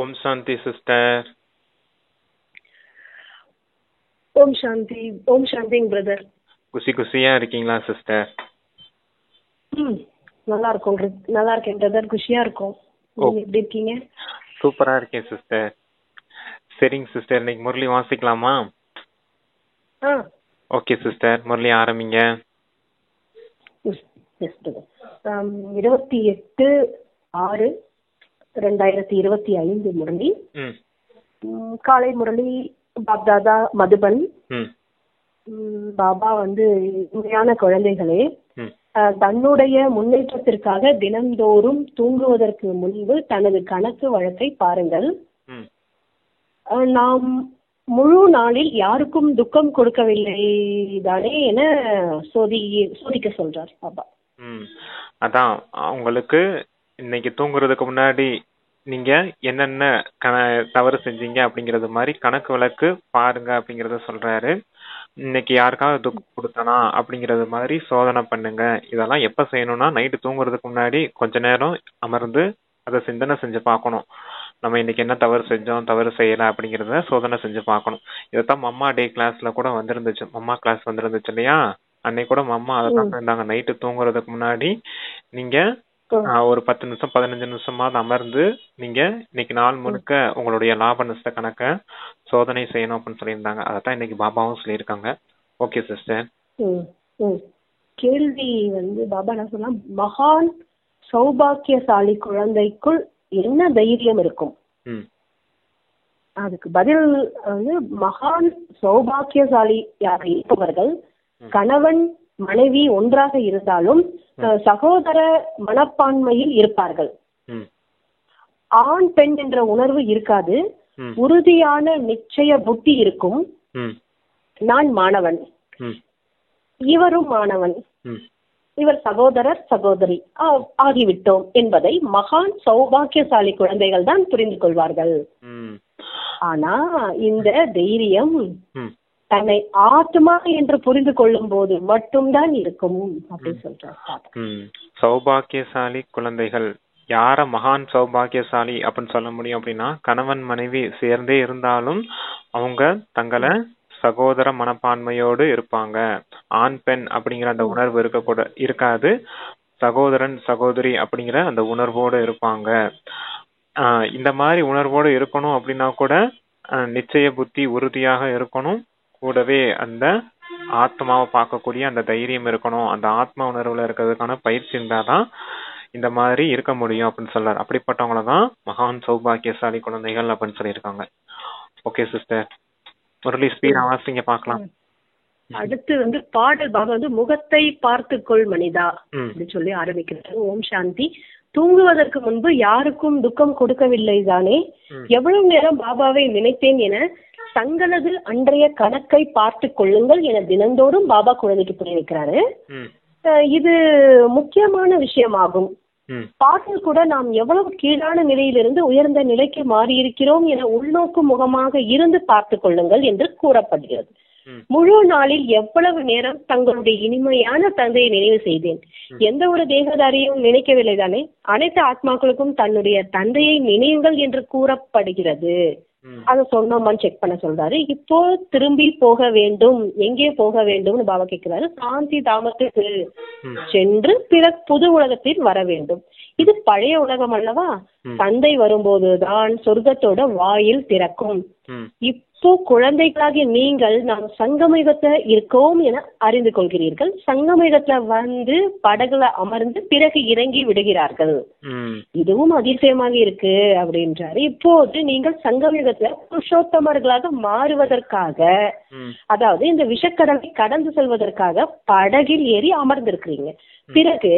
ஓம் சாந்தி sister. ஓம் சாந்தி. ஓம் சாந்திங் brother. குஷியா இருக்கீங்களா sister? நல்லா இருக்கும். நல்லா இருக்கேன் பிரதர். குஷியா இருக்கும். நீங்க எப்படி இருக்கீங்க? சூப்பரா இருக்கேன் சிஸ்டர். சரிங்க சிஸ்டர், இன்னைக்கு முரளி வாசிக்கலாமா? ஓகே சிஸ்டர், முரளி ஆரம்பிங்க. 28/6/2025 முரளி. காலை முரளி பாப்தாதா மதுபன். பாபா உண்மையான குழந்தைகளே, தன்னுடைய முன்னேற்றத்திற்காக தினந்தோறும் தூங்குவதற்கு முன்பு தனது கணக்கு வழக்கை பாருங்கள். நாம் முழு நாளில் யாருக்கும் துக்கம் கொடுக்கவில்லை தானே என சோதிக்க சொல்றார் பாபா. அதான் உங்களுக்கு இன்னைக்கு தூங்குறதுக்கு முன்னாடி நீங்க என்னென்ன தவறு செஞ்சீங்க அப்படிங்கறது மாதிரி கணக்கு வழக்கு பாருங்க அப்படிங்கறத சொல்றாரு. இன்னைக்கு யாருக்காவது துக்கம் கொடுத்தனா அப்படிங்கறது மாதிரி சோதனை பண்ணுங்க. இதெல்லாம் எப்ப செய்யணும்னா, நைட்டு தூங்குறதுக்கு முன்னாடி கொஞ்ச நேரம் அமர்ந்து அதை சிந்தனை செஞ்சு பார்க்கணும். நம்ம இன்னைக்கு என்ன தவறு செஞ்சோம், தவறு செய்யல அப்படிங்கறத சோதனை செஞ்சு பார்க்கணும். இதைத்தான் மம்மா டே கிளாஸ்ல கூட வந்திருந்துச்சு. மம்மா கிளாஸ் வந்திருந்துச்சு இல்லையா? அன்னைக்கு கூட மம்மா அதை தான் இருந்தாங்க. நைட்டு தூங்குறதுக்கு முன்னாடி நீங்க ஒரு 10 நிமிஷம் 15 நிமிஷமாவது அமர்ந்து நீங்க இன்னைக்கு நாள் முழுக்க உங்களுடைய லாப நஷ்ட கணக்க சோதனை செய்யணும் அப்படின்னு சொல்லியிருந்தாங்க. அதைத்தான் இன்னைக்கு பாபாவும் சொல்லியிருக்காங்க. Okay sister. கேள்வி பாபா என்ன சொன்னா, மகான் சௌபாக்கியசாலி குழந்தைக்குள் என்ன தைரியம் இருக்கும்? அதுக்கு பதில் மகான் சௌபாக்கியசாலியாக இருப்பவர்கள் கணவன் மனைவி ஒன்றாக இருந்தாலும் சகோதர மனப்பான்மையில் இருப்பார்கள். ஆண் பெண் என்ற உணர்வு இருக்காது. உறுதியான நிச்சய புத்தி இருக்கும். நான் மாணவன், இவரும் மாணவன், இவர் சகோதரர் சகோதரி ஆகிவிட்டோம் என்பதை மகான் சௌபாக்கியசாலி குழந்தைகள் தான் புரிந்து கொள்வார்கள். ஆனா இந்த தைரியம் தன்னை ஆத்மா என்று புரிந்து கொள்ளும் போது மட்டும்தான் இருக்கும் அப்படின்னு சொல்றாரு. சௌபாக்கியசாலி குழந்தைகள் யார மகான் சௌபாக்கியசாலி அப்படின்னு சொல்ல முடியும் அப்படின்னா, கணவன் மனைவி சேர்ந்தே இருந்தாலும் அவங்க தங்களை சகோதர மனப்பான்மையோடு இருப்பாங்க. ஆண் பெண் அப்படிங்கிற அந்த உணர்வு இருக்காது. சகோதரன் சகோதரி அப்படிங்கிற அந்த உணர்வோடு இருப்பாங்க. இந்த மாதிரி உணர்வோடு இருக்கணும் அப்படின்னா கூட நிச்சய புத்தி உறுதியாக இருக்கணும். கூடவே அந்த ஆத்மாவை பார்க்கக்கூடிய அந்த தைரியம் இருக்கணும். அந்த ஆத்மா உணர்வுல இருக்கிறதுக்கான பயிற்சி இருந்தாதான் இந்த மாதிரி இருக்க முடியும் அப்படின்னு சொல்றாரு. அப்படிப்பட்டவங்களதான் மகான் சௌபாக்கியசாலி குழந்தைகள் அப்படின்னு சொல்லியிருக்காங்க. ஓகே சிஸ்டர், முரளி ஸ்பீட் வாசிங்க பார்க்கலாம். அடுத்து பாடல் பாபா முகத்தை பார்த்துக்கொள் மனிதா அப்படின்னு சொல்லி ஆரம்பிக்கிறாரு. ஓம் சாந்தி. தூங்குவதற்கு முன்பு யாருக்கும் துக்கம் கொடுக்கவில்லை தானே, எவ்வளவு நேரம் பாபாவை நினைத்தேன் என தங்களது அன்றைய கணக்கை பார்த்து கொள்ளுங்கள் என தினந்தோறும் பாபா குழந்தைக்கு புரிய வைக்கிறாரு. இது முக்கியமான விஷயமாகும். பாட்டில் கூட நாம் எவ்வளவு கீழான நிலையிலிருந்து உயர்ந்த நிலைக்கு மாறி இருக்கிறோம் என உள்நோக்கு முகமாக இருந்து பார்த்து கொள்ளுங்கள் என்று கூறப்படுகிறது. முழு நாளில் எவ்வளவு நேரம் தங்களுடைய இனிமையான தந்தையை நினைவு செய்தேன். எந்த ஒரு தேகதாரியும் நினைக்கவில்லை தானே. அனைத்து ஆத்மாக்களுக்கும் தன்னுடைய தந்தையை நினைவுங்கள் என்று கூறப்படுகிறது. அத சொன்னோமான்னு செக் பண்ண சொல்றாரு. இப்போ திரும்பி போக வேண்டும். எங்கே போக வேண்டும்னு பாபா கேட்கிறாரு. சாந்தி தாமத்துக்கு சென்று பிற புது உலகத்தில் வர வேண்டும். இது பழைய உலகம் அல்லவா? தந்தை வரும்போதுதான் சொர்க்கத்தோட வாயில் திறக்கும். இப்போ குழந்தைகளாகிய நீங்கள் நாம் சங்கமயுகத்துல இருக்கோம் என அறிந்து கொள்கிறீர்கள். சங்கமயுகத்துல படகுல அமர்ந்து பிறகு இறங்கி விடுகிறார்கள். இதுவும் அதிசயமாக இருக்கு அப்படின்றாரு. இப்போது நீங்கள் சங்கமயுகத்துல புருஷோத்தமர்களாக மாறுவதற்காக, அதாவது இந்த விஷக்கடலை கடந்து செல்வதற்காக படகில் ஏறி அமர்ந்திருக்கிறீங்க. பிறகு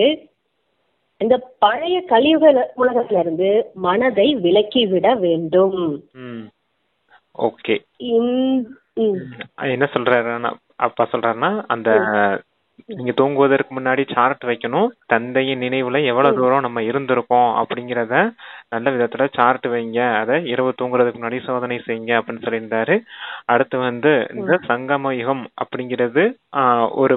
இந்த பழைய கலியுக உலகத்துல இருந்து மனதை விலக்கி விட வேண்டும். ஓகே, என்ன சொல்றாருன்னா அப்பா சொல்றாருன்னா, அந்த நீங்க தூங்குவதற்கு முன்னாடி சார்ட் வைக்கணும். தந்தையின் நினைவுல எவ்வளவு தூரம் நம்ம இருந்திருக்கோம் அப்படிங்கிறத நல்ல விதத்துல சார்ட் வைங்க. அதை இரவு தூங்குறதுக்கு முன்னாடி சோதனை செய்யுங்க அப்படின்னு சொல்லியிருந்தாரு. அடுத்து வந்து இந்த சங்கம யுகம் அப்படிங்கிறது ஒரு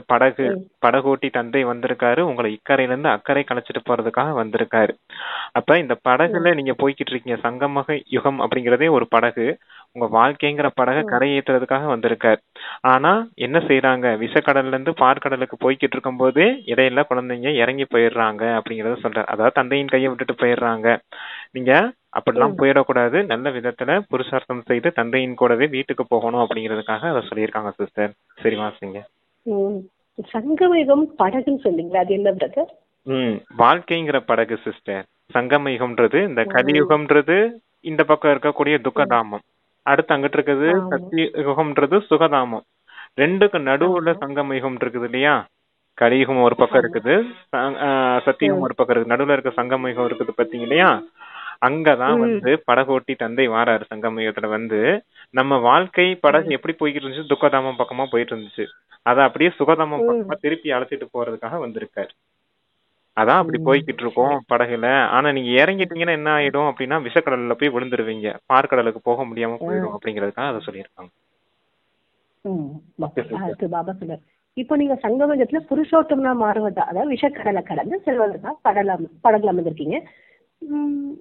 படகோட்டி தந்தை வந்திருக்காரு. உங்களை இக்கரையில இருந்து அக்கறை கழிச்சிட்டு போறதுக்காக வந்திருக்காரு. அப்ப இந்த படகுல நீங்க போய்கிட்டு இருக்கீங்க. சங்கம யுகம் அப்படிங்கறதே ஒரு படகு. உங்க வாழ்க்கைங்கிற படகை கரையேற்றுறதுக்காக வந்திருக்காரு. ஆனா என்ன செய்யறாங்க, விஷக்கடல்ல இருந்து பார்க்கடலுக்கு போய்கிட்டு இருக்கும் போதே இடையில குழந்தைங்க இறங்கி போயிடுறாங்க அப்படிங்கறத சொல்றாரு. அதாவது தந்தையின் கையை விட்டுட்டு போயிடுறாங்க. நீங்க அப்படிலாம் போயிடக்கூடாது. நல்ல விதத்துல புருஷார்த்தம் செய்து தந்தையின் கூடவே வீட்டுக்கு போகணும் அப்படிங்கிறதுக்காக அதை சொல்லியிருக்காங்க சிஸ்டர். சரி வாசிங்க. சங்கமயுகம் படகுன்னு சொன்னீங்களா, அது என்ன பிரதர்? வாழ்க்கைங்கிற படகு சிஸ்டர். சங்கமயுகம்ன்றது இந்த கலியுகம்ன்றது இந்த பக்கம் இருக்கக்கூடிய துக்கதாமம். அடுத்து அங்கிட்டு இருக்குது சத்தியுகம்ன்றது சுகதாமம். ரெண்டுக்கு நடுவுல சங்கமயுகம் இருக்குது இல்லையா? கலியுகம் ஒரு பக்கம் இருக்குது, சத்தியுகம் ஒரு பக்கம் இருக்கு. நடுவுல இருக்க சங்கமயுகம் இருக்குது பாத்தீங்க இல்லையா? அங்கதான் வந்து படகோட்டி தந்தை வாராரு. சங்கமயுகத்துல வந்து நம்ம வாழ்க்கை படகு எப்படி போய்கிட்டு இருந்துச்சு, துக்கதாமம் பக்கமா போயிட்டு இருந்துச்சு. அத அப்படியே சுகதாமம் பக்கமா திருப்பி அழைச்சிட்டு போறதுக்காக வந்திருக்காரு. அதான் அப்படி போய்கிட்டு இருக்கோம் படகுல. ஆனா நீங்க இறங்கிட்டீங்கன்னா என்ன ஆயிடும் அப்படின்னா விஷக்கடல்ல போய் விழுந்துருவீங்க, பார்க்கடலுக்கு போக முடியாம போயிடும் அப்படிங்கறதுக்காக அதை சொல்லியிருக்காங்க. பாபா சொல்ற இப்போ நீங்க சங்கமத்துல புருஷோத்தம்னா மாறுவதா, அதாவது விஷக்கடலை கடந்து செல்வதா படகுல அமர்ந்திருக்கீங்க.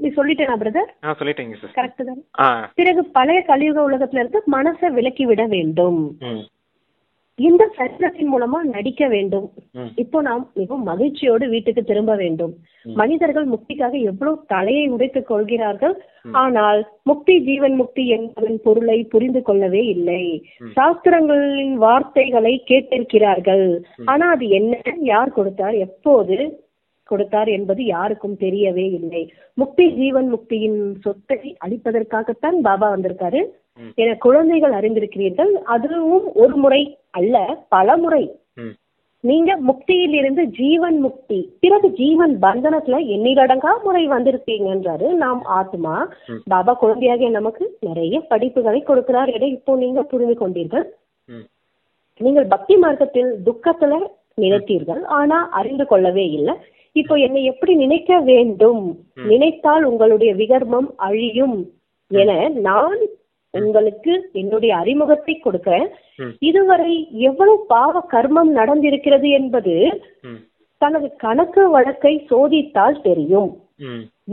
நீ சொல்லிட்டேனா பிரதர்? சொல்லிட்டீங்க சார். கரெக்ட் தான். பிறகு பழைய கலியுக உலகத்துல இருந்து மனசை விலக்கி விட வேண்டும். இந்த சரீரத்தின் மூலமா நடிக்க வேண்டும். இப்போ நாம் மிகவும் மகிழ்ச்சியோடு வீட்டுக்கு திரும்ப வேண்டும். மனிதர்கள் முக்திக்காக எவ்வளவு தலையை உடைத்துக் கொள்கிறார்கள். ஆனால் முக்தி ஜீவன் முக்தி என்பதன் பொருளை புரிந்து கொள்ளவே இல்லை. சாஸ்திரங்களின் வார்த்தைகளை கேட்டிருக்கிறார்கள். ஆனா அது என்ன, யார் கொடுத்தார், எப்போது கொடுத்தார் என்பது யாருக்கும் தெரியவே இல்லை. முக்தி ஜீவன் முக்தியின் சொத்தை அளிப்பதற்காகத்தான் பாபா வந்திருக்காரு என குழந்தைகள் அறிந்திருக்கிறீர்கள். அதுவும் ஒரு முறை அல்ல, பல முறை. நீங்க முக்தியில் இருந்து ஜீவன் முக்தி, பிறகு ஜீவன் பந்தனத்துல எண்ணிலடங்கா முறை வந்திருக்கீங்கன்றாரு. நாம் ஆத்மா, பாபா குழந்தையாக நமக்கு நிறைய படிப்புகளை கொடுக்கிறார் என இப்போ நீங்க புரிந்து கொண்டீர்கள். நீங்கள் பக்தி மார்க்கத்தில் துக்கத்துல நினைத்தீர்கள், ஆனா அறிந்து கொள்ளவே இல்லை. இப்போ என்னை எப்படி நினைக்க வேண்டும், நினைத்தால் உங்களுடைய விகர்மம் அழியும் என நான் உங்களுக்கு என்னுடைய அறிமுகத்தை கொடுக்கிறேன். இதுவரை எவ்வளவு பாவ கர்மம் நடந்திருக்கிறது என்பது தனது கணக்கு வழக்கை சோதித்தால் தெரியும்.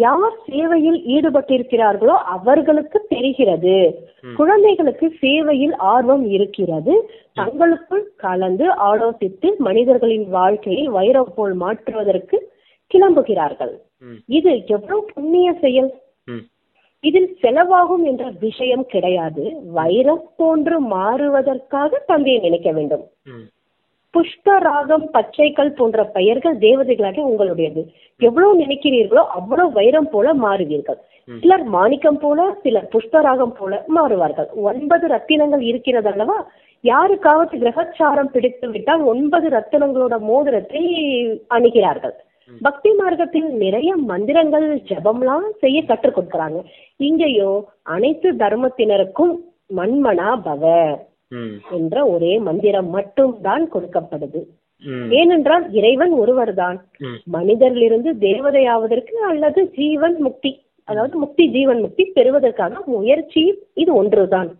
யார் சேவையில் ஈடுபட்டிருக்கிறார்களோ அவர்களுக்கு தெரிகிறது. குழந்தைகளுக்கு சேவையில் ஆர்வம் இருக்கிறது. தங்களுக்குள் கலந்து ஆலோசித்து மனிதர்களின் வாழ்க்கையை வைரம் போல் மாற்றுவதற்கு கிளம்புகிறார்கள். இது எவ்வளவு புண்ணிய செயல். இதில் செலவாகும் என்ற விஷயம் கிடையாது. வைரம் போன்று மாறுவதற்காக தந்தையை நினைக்க வேண்டும். புஷ்பராகம், பச்சைக்கல் போன்ற பெயர்கள் தேவதைகளாக உங்களுடையது. எவ்வளவு நினைக்கிறீர்களோ அவ்வளவு வைரம் போல மாறுவீர்கள். சிலர் மாணிக்கம் போல, சிலர் புஷ்பராகம் போல மாறுவார்கள். 9 ரத்தினங்கள் இருக்கிறது அல்லவா? யாருக்காவது கிரகச்சாரம் பிடித்து விட்டால் 9 ரத்தினங்களோட மோதிரத்தை அணுகிறார்கள். பக்தி மார்க்கத்தில் நிறைய மந்திரங்கள் ஜபம்லாம் செய்ய கற்றுக் கொடுக்கறாங்க. இங்கேயோ அனைத்து தர்மத்தினருக்கும் மன்மனா பவ என்ற ஒரே மந்திரம் மட்டும் தான் கொடுக்கப்படுது. ஏனென்றால் இறைவன் ஒருவர் தான். மனிதரிலிருந்து தேவதையாவதற்கு அல்லது ஜீவன் முக்தி, அதாவது முக்தி ஜீவன் முக்தி பெறுவதற்கான முயற்சி இது ஒன்றுதான்.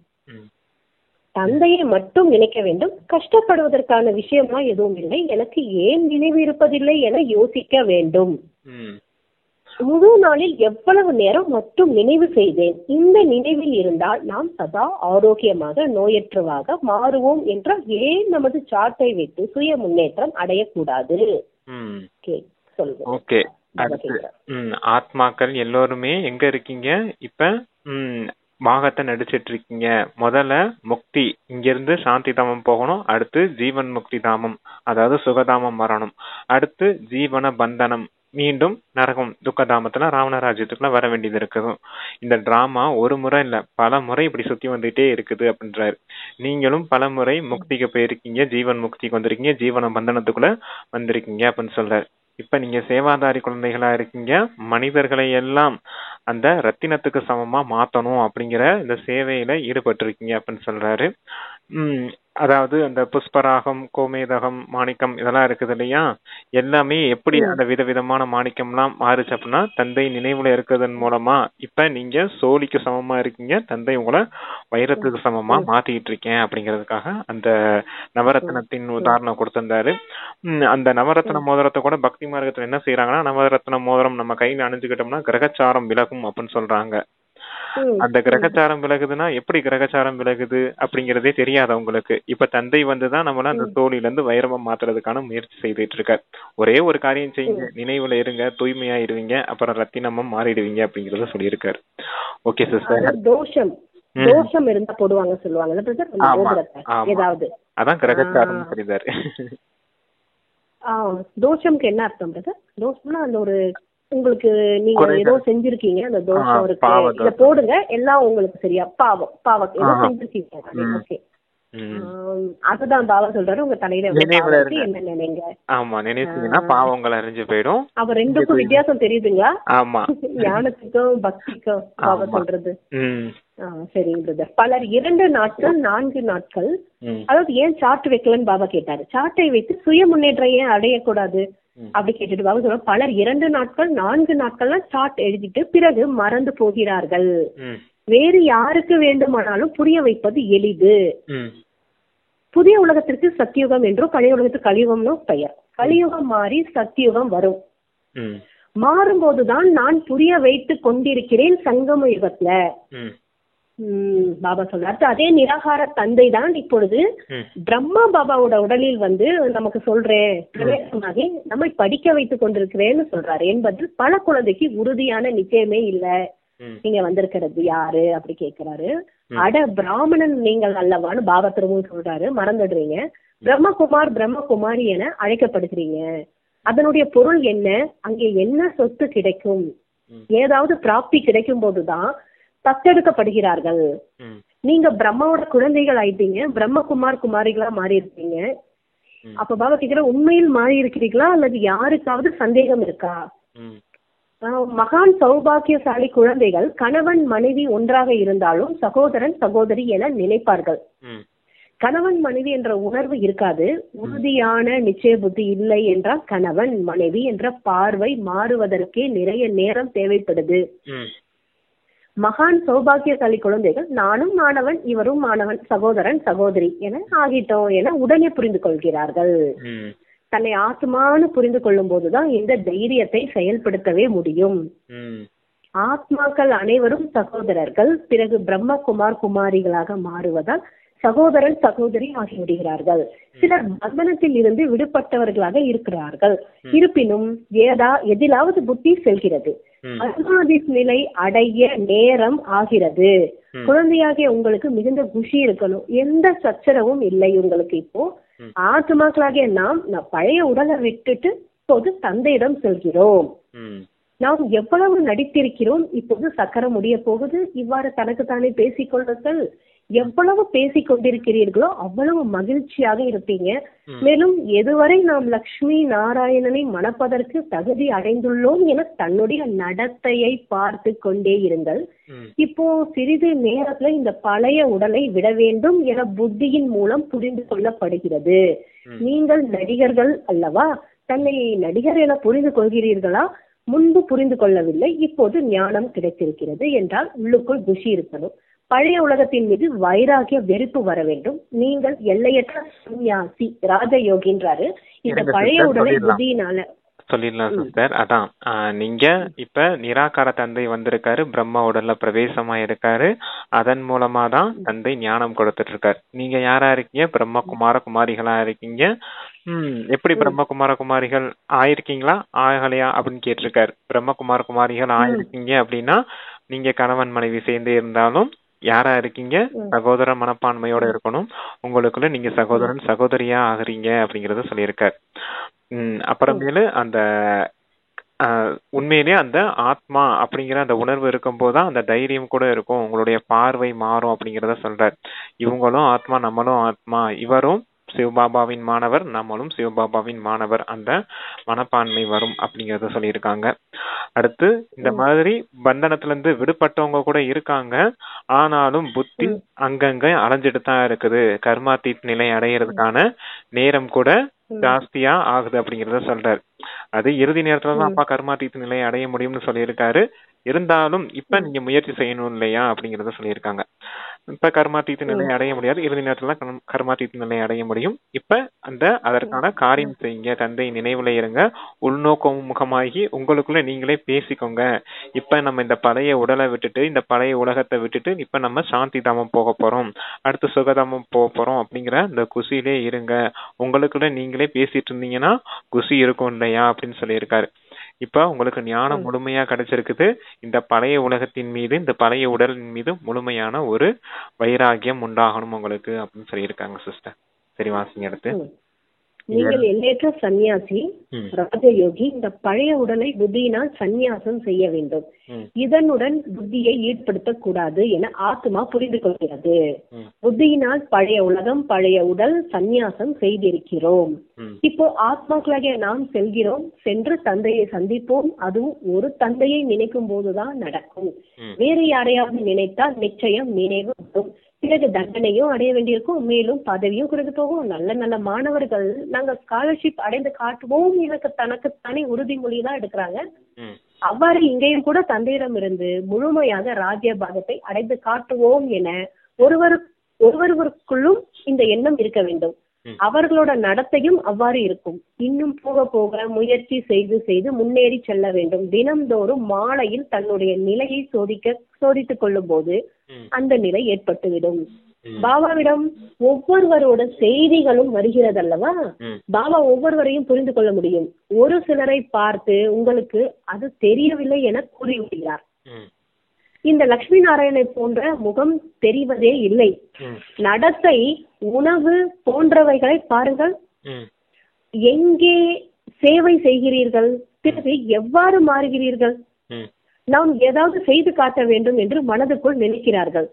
தந்தையை மட்டும் நினைக்க வேண்டும். கஷ்டப்படுவதற்கான விஷயமா எதுவும் இல்லை. எனக்கு ஏன் நினைவு இருப்பதில்லை என யோசிக்க வேண்டும். முழு நாளில் எவ்வளவு நேரம் மட்டும் நினைவு செய்தேன். இந்த நினைவில் இருந்தால் நாம் சதா ஆரோக்கியமாக நோயற்றவாக மாறுவோம் என்றால் ஏன் நமது சாட்டை வைத்து சுய முன்னேற்றம் அடையக்கூடாது? ஓகே, ஆத்மாக்கள் எல்லோருமே எங்க இருக்கீங்க இப்ப? பாகத்தை நடிச்சிட்டு இருக்கீங்க. முதல்ல முக்தி, இங்கிருந்து சாந்தி தாமம் போகணும். அடுத்து ஜீவன் முக்தி தாமம், அதாவது சுகதாமம் வரணும். அடுத்து ஜீவன பந்தனம், மீண்டும் நரகம் துக்கதாமத்துல ராவணராஜ்யத்துக்குள்ள வர வேண்டியது இருக்குது. இந்த டிராமா ஒரு முறை இல்ல, பல முறை இப்படி சுத்தி வந்துட்டே இருக்குது அப்படின்றாரு. நீங்களும் பல முறை முக்திக்கு போயிருக்கீங்க, ஜீவன் முக்திக்கு வந்திருக்கீங்க, ஜீவன பந்தனத்துக்குள்ள வந்திருக்கீங்க அப்படின்னு சொல்றாரு. இப்ப நீங்க சேவாதாரி குழந்தைகளா இருக்கீங்க. மனிதர்களை எல்லாம் அந்த ரத்தினத்துக்கு சமமா மாத்தணும் அப்படிங்கிற இந்த சேவையில ஈடுபட்டிருக்கீங்க அப்படின்னு சொல்றாரு. அதாவது அந்த புஷ்பராகம், கோமேதகம், மாணிக்கம் இதெல்லாம் இருக்குது இல்லையா, எல்லாமே எப்படி அந்த விதவிதமான மாணிக்கம்லாம் மாறுச்சு அப்படின்னா தந்தை நினைவுல இருக்கிறதன் மூலமா இப்ப நீங்க சோழிக்கு சமமா இருக்கீங்க, தந்தை உங்களை வைரத்துக்கு சமமா மாத்திட்டு இருக்கேன் அப்படிங்கிறதுக்காக அந்த நவரத்னத்தின் உதாரணம் கொடுத்திருந்தாரு. அந்த நவரத்ன மோதிரத்தை கூட பக்தி மார்க்கத்துல என்ன செய்யறாங்கன்னா, நவரத்ன மோதிரம் நம்ம கையில அணிஞ்சுக்கிட்டோம்னா கிரகச்சாரம் விலகும் அப்படின்னு சொல்றாங்க. அந்த கிரகச்சாரம் விலகுதுன்னா எப்படி கிரகச்சாரம் விலகுது அப்படிங்கறதே தெரியாது அவங்களுக்கு. இப்ப தந்தை வந்துதான் நம்மள அந்த தோழில இருந்து வைரமா மாத்துறதுக்கான முயற்சி செய்துட்டு இருக்காரு. ஒரே ஒரு காரியம் செய்யுங்க, நினைவுல இருங்க, தூய்மையா இருவீங்க, அப்புறம் ரத்தினமும் மாறிடுவீங்க அப்படிங்கறத சொல்லியிருக்காரு. Okay sister. தோஷம் இருந்தா போடுவாங்க சொல்லுவாங்க ஏதாவது, அதான் கிரகச்சாரம் சொல்லிதாரு. தோஷம்க்கு என்ன அர்த்தம் பிரதர்? தோஷம்னா அந்த ஒரு உங்களுக்கு நீங்க ஏதோ செஞ்சிருக்கீங்க, அந்த தோஷம் இருக்கு, இத போடுங்க எல்லாம் உங்களுக்கு சரியா. பாவம் ஏதோ செஞ்சிருக்கீங்க. ஓகே, அதுதான் பாபா சொல்றாரு, உங்க தலையில என்ன நினைங்க. ஆமா, நினைச்சீங்கன்னா பாவங்கள் அறிஞ்சு போயிடும். அவ ரெண்டுக்கும் வித்தியாசம் தெரியுதுங்களா? ஆமா, ஞானத்துக்கும் பக்திக்கும் பாபா சொல்றது. சரிங்க பிரதர். பலர் 2 நாட்கள் 4 நாட்கள், அதாவது ஏன் சார்ட் வைக்கலன்னு பாபா கேட்டாரு. சார்ட்டை வைத்து சுய முன்னேற்றம் ஏன் அடையக்கூடாது அப்படி கேட்டுட்டு பாபா சொல்ற, பலர் 2 நாட்கள் 4 நாட்கள்லாம் சார்ட் எழுதிட்டு பிறகு மறந்து போகிறார்கள். வேறு யாருக்கு வேண்டுமானாலும் புரிய வைப்பது எளிது. புதிய உலகத்திற்கு சத்தியுகம் என்றும் பழைய உலகத்துக்கு கலியுகம்னு பெயர். கலியுகம் மாறி சத்தியுகம் வரும். மாறும்போதுதான் நான் புரிய வைத்து கொண்டிருக்கிறேன் சங்கம யுகத்துல. பாபா சொல்றாரு. அதே நிராகார தந்தை தான் இப்பொழுது பிரம்மா பாபாவோட உடலில் வந்து நமக்கு சொல்றேன், பிரவேசமாகி நம்மை படிக்க வைத்துக் கொண்டிருக்கிறேன்னு சொல்றாரு என்பதில் பல குழந்தைக்கு உறுதியான நிச்சயமே இல்ல. நீங்க வந்திருக்கிறது யாரு அப்படி கேக்குறாரு. அட பிராமணன் நீங்கள் அல்லவான்னு பாபா திரும்பவும் சொல்றாரு. மறந்துடுறீங்க. பிரம்மகுமார் பிரம்மகுமாரி என அழைக்கப்படுகிறீங்க. அதனுடைய பொருள் என்ன? அங்கே என்ன சொத்து கிடைக்கும், ஏதாவது பிராப்தி கிடைக்கும் போதுதான் தத்தெடுக்கப்படுகிறார்கள். நீங்க பிரம்மாவோட குழந்தைகள் ஆயிட்டீங்க, பிரம்மகுமார் குமாரிகளா மாறி இருக்கீங்க. அப்ப பாபா கேக்குற, உண்மையில் மாறி இருக்கிறீங்களா அல்லது யாருக்காவது சந்தேகம் இருக்கா? மகான் சௌபாகியசாலி குழந்தைகள் கணவன் மனைவி ஒன்றாக இருந்தாலும் சகோதரன் சகோதரி என நினைப்பார்கள். கணவன் மனைவி என்ற உணர்வு இருக்காது. உறுதியான நிச்சய புத்தி இல்லை என்றால் கணவன் மனைவி என்ற பார்வை மாறுவதற்கே நிறைய நேரம் தேவைப்படுது. மகான் சௌபாகியசாலி குழந்தைகள் நானும் மாணவன், இவரும் மாணவன், சகோதரன் சகோதரி என ஆகிட்டோம் என உடனே புரிந்து கொள்கிறார்கள். தன்னை ஆத்மான்னு புரிந்து கொள்ளும் போதுதான் இந்த தைரியத்தை செயல்படுத்தவே முடியும். ஆத்மாக்கள் அனைவரும் சகோதரர்கள். பிறகு பிரம்மகுமார் குமாரிகளாக மாறுவதால் சகோதரன் சகோதரி ஆகிவிடுகிறார்கள். சிலர் பந்தனத்தில் இருந்து விடுபட்டவர்களாக இருக்கிறார்கள். இருப்பினும் எதிலாவது புத்தி செல்கிறது. அருணாதிஸ் நிலை அடைய நேரம் ஆகிறது. குழந்தையாகிய உங்களுக்கு மிகுந்த குஷி இருக்கணும். எந்த சச்சரவும் இல்லை உங்களுக்கு. இப்போ ஆத்மாக்களாகிய நாம் பழைய உடலை விட்டுட்டு இப்போது தந்தையிடம் செல்கிறோம். நாம் எவ்வளவு நடித்திருக்கிறோம், இப்போது சக்கரம் முடிய போகுது. இவ்வாறு தனக்கு தானே பேசிக்கொள்ளுங்கள். எவ்வளவு பேசிக் கொண்டிருக்கிறீர்களோ அவ்வளவு மகிழ்ச்சியாக இருப்பீங்க. மேலும் எதுவரை நாம் லக்ஷ்மி நாராயணனை மணப்பதற்கு தகுதி அடைந்துள்ளோம் என தன்னுடைய நடத்தையை பார்த்து கொண்டே இருங்கள். இப்போ சிறிது நேரத்துல இந்த பழைய உடலை விட வேண்டும் என புத்தியின் மூலம் புரிந்து கொள்ளப்படுகிறது. நீங்கள் நடிகர்கள் அல்லவா? தன்னை நடிகர் என புரிந்து கொள்கிறீர்களா? முன்பு புரிந்து கொள்ளவில்லை, இப்போது ஞானம் கிடைத்திருக்கிறது என்றால் உள்ளுக்குள் குஷி இருக்கணும். பழைய உலகத்தின் மீது வைராகிய வெறுப்பு வர வேண்டும். நீங்கள் எல்லையற்ற சன்னியாசி ராஜயோகின்றாரு. இந்த பழைய உடலை புத்தியினால சொல்லிடலாம் சிஸ்டர். அதான் நீங்க இப்ப நிராகார தந்தை வந்திருக்காரு, பிரம்மா உடல்ல பிரவேசமா இருக்காரு. அதன் மூலமா தான் தந்தை ஞானம் கொடுத்துட்டு இருக்காரு. நீங்க யாரா இருக்கீங்க? பிரம்மகுமார குமாரிகளா இருக்கீங்க. எப்படி பிரம்மகுமார குமாரிகள் ஆயிருக்கீங்களா ஆகலையா அப்படின்னு கேட்டிருக்காரு. பிரம்மகுமார குமாரிகள் ஆயிருக்கீங்க அப்படின்னா நீங்க கணவன் மனைவி சேர்ந்து இருந்தாலும் யாரா இருக்கீங்க? சகோதர மனப்பான்மையோட இருக்கணும். உங்களுக்குள்ள நீங்க சகோதரன் சகோதரியா ஆகுறீங்க அப்படிங்கறத சொல்லியிருக்காரு. அப்புறமேலு அந்த உண்மையிலேயே அந்த ஆத்மா அப்படிங்கிற அந்த உணர்வு இருக்கும் போதுதான் அந்த தைரியம் கூட இருக்கும். உங்களுடைய பார்வை மாறும் அப்படிங்கறத சொல்றாரு. இவங்களும் ஆத்மா, நம்மளும் ஆத்மா, இவரும் சிவபாபாவின் மாணவர், நம்மளும் சிவபாபாவின் மாணவர், அந்த மனப்பான்மை வரும் அப்படிங்கறத சொல்லியிருக்காங்க. அடுத்து இந்த மாதிரி பந்தனத்துல இருந்து விடுபட்டவங்க கூட இருக்காங்க. ஆனாலும் புத்தி அங்கங்க அலைஞ்சிட்டு தான் இருக்குது. கர்மாத்தீத் நிலை அடையிறதுக்கான நேரம் கூட ஜாஸ்தியா ஆகுது அப்படிங்கறத சொல்றாரு. அது இறுதி நேரத்துலதான் அப்பா கர்மாத்தீத் நிலையை அடைய முடியும்னு சொல்லியிருக்காரு. இருந்தாலும் இப்ப நீங்க முயற்சி செய்யணும் இல்லையா அப்படிங்கறத சொல்லியிருக்காங்க. இப்ப கர்மாத்தீத் நிலையை அடைய முடியாது, இறுதி நேரத்துல கர்மாத்தீத் நிலையை அடைய முடியும். இப்ப அதற்கான காரியம் செய்யுங்க, தந்தை நினைவுல இருங்க, உள்நோக்கம் முகமாகி உங்களுக்குள்ள நீங்களே பேசிக்கோங்க. இப்ப நம்ம இந்த பழைய உடலை விட்டுட்டு, இந்த பழைய உலகத்தை விட்டுட்டு இப்ப நம்ம சாந்தி தாமம் போக போறோம், அடுத்து சுகதாமம் போக போறோம் அப்படிங்கிற இந்த குசியிலே இருங்க. உங்களுக்குள்ள நீங்களே பேசிட்டு இருந்தீங்கன்னா குசி இருக்கும் இல்லையா அப்படின்னு சொல்லியிருக்காரு. இப்ப உங்களுக்கு ஞானம் முழுமையா கிடைச்சிருக்குது. இந்த பழைய உலகத்தின் மீது, இந்த பழைய உடலின் மீது முழுமையான ஒரு வைராகியம் உண்டாகணும் உங்களுக்கு அப்படின்னு சொல்லியிருக்காங்க சிஸ்டர். சரி, வாசிங்க அடுத்து. நீங்கள் எல்லையற்ற சந்நியாசி, ராஜயோகி. இந்த பழைய உடலை புத்தியினால் சந்நியாசம் செய்ய வேண்டும். இதனுடன் புத்தியை ஈடுபடுத்தக் கூடாது என ஆத்மா புரிந்து கொள்கிறது. புத்தியினால் பழைய உலகம், பழைய உடல் சந்நியாசம் செய்திருக்கிறோம். இப்போ ஆத்மாக்களாகிய நாம் செல்கிறோம், சென்று தந்தையை சந்திப்போம். அதுவும் ஒரு தந்தையை நினைக்கும் போதுதான் நடக்கும். வேறு யாரையாவது நினைத்தால் நிச்சயம் நினைவு வரும். பிறகு தண்டனையும் அடைய வேண்டியிருக்கும், மேலும் பதவியும் குறைந்து போகும். நல்ல நல்ல மாணவர்கள் நாங்க ஸ்காலர்ஷிப் அடைந்து காட்டுவோம் எனக்கு தனக்குத்தானே உறுதிமொழி தான் எடுக்கிறாங்க. அவ்வாறு இங்கேயும் கூட தந்தையிடம் இருந்து முழுமையாக ராஜ்யபாகத்தை அடைந்து காட்டுவோம் என ஒருவருக்குள்ளும் இந்த எண்ணம் இருக்க வேண்டும். அவர்களோட நடத்தையும் அவ்வாறு இருக்கும். இன்னும் போக போக முயற்சி செய்து செய்து முன்னேறி செல்ல வேண்டும். தினம்தோறும் மாலையில் தன்னுடைய நிலையை சோதித்துக் கொள்ளும் போது அந்த நிலை ஏற்பட்டுவிடும். பாபாவிடம் ஒவ்வொருவரோட செய்திகளும் வருகிறதல்லவா, பாபா ஒவ்வொருவரையும் புரிந்து கொள்ள முடியும். ஒரு சிலரை பார்த்து உங்களுக்கு அது தெரியவில்லை என கூறிவிடுகிறார். இந்த லட்சுமி நாராயணனை போன்ற முகம் தெரிவதே இல்லை. நடத்தை, உணவு போன்றவைகளை பாருங்கள். எங்கே சேவை செய்கிறீர்கள், பிறகு எவ்வாறு மாறுகிறீர்கள். நாம் ஏதாவது செய்து காட்ட வேண்டும் என்று மனதுக்குள் நினைக்கிறார்கள்.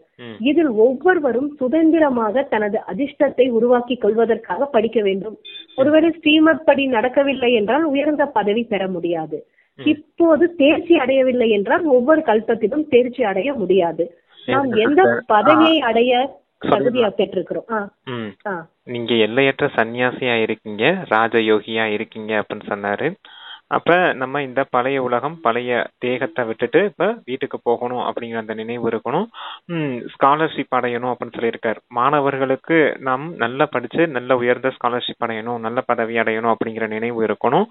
இதில் ஒவ்வொருவரும் சுதந்திரமாக தனது அதிர்ஷ்டத்தை உருவாக்கி கொள்வதற்காக படிக்க வேண்டும். ஒருவேளை ஸ்ரீமத் படி நடக்கவில்லை என்றால் உயர்ந்த பதவி பெற முடியாது. இப்போது தேர்ச்சி அடையவில்லை என்றால் ஒவ்வொரு கல்பத்திலும் தேர்ச்சி அடைய முடியாது. நாம் எந்த பதவியை அடைய தகுதியா பெற்றிருக்கிறோம். நீங்க எல்லையற்ற சன்னியாசியா இருக்கீங்க, ராஜயோகியா இருக்கீங்க அப்படின்னு சொன்னாரு. அப்ப நம்ம இந்த பழைய உலகம், பழைய தேகத்தை விட்டுட்டு இப்ப வீட்டுக்கு போகணும் அப்படிங்கிற அந்த நினைவு இருக்கணும். ஸ்காலர்ஷிப் அடையணும் அப்படின்னு சொல்லியிருக்காரு. மாணவர்களுக்கு நாம் நல்லா படிச்சு நல்ல உயர்ந்த ஸ்காலர்ஷிப் அடையணும், நல்ல பதவி அடையணும் அப்படிங்கிற நினைவு இருக்கணும்.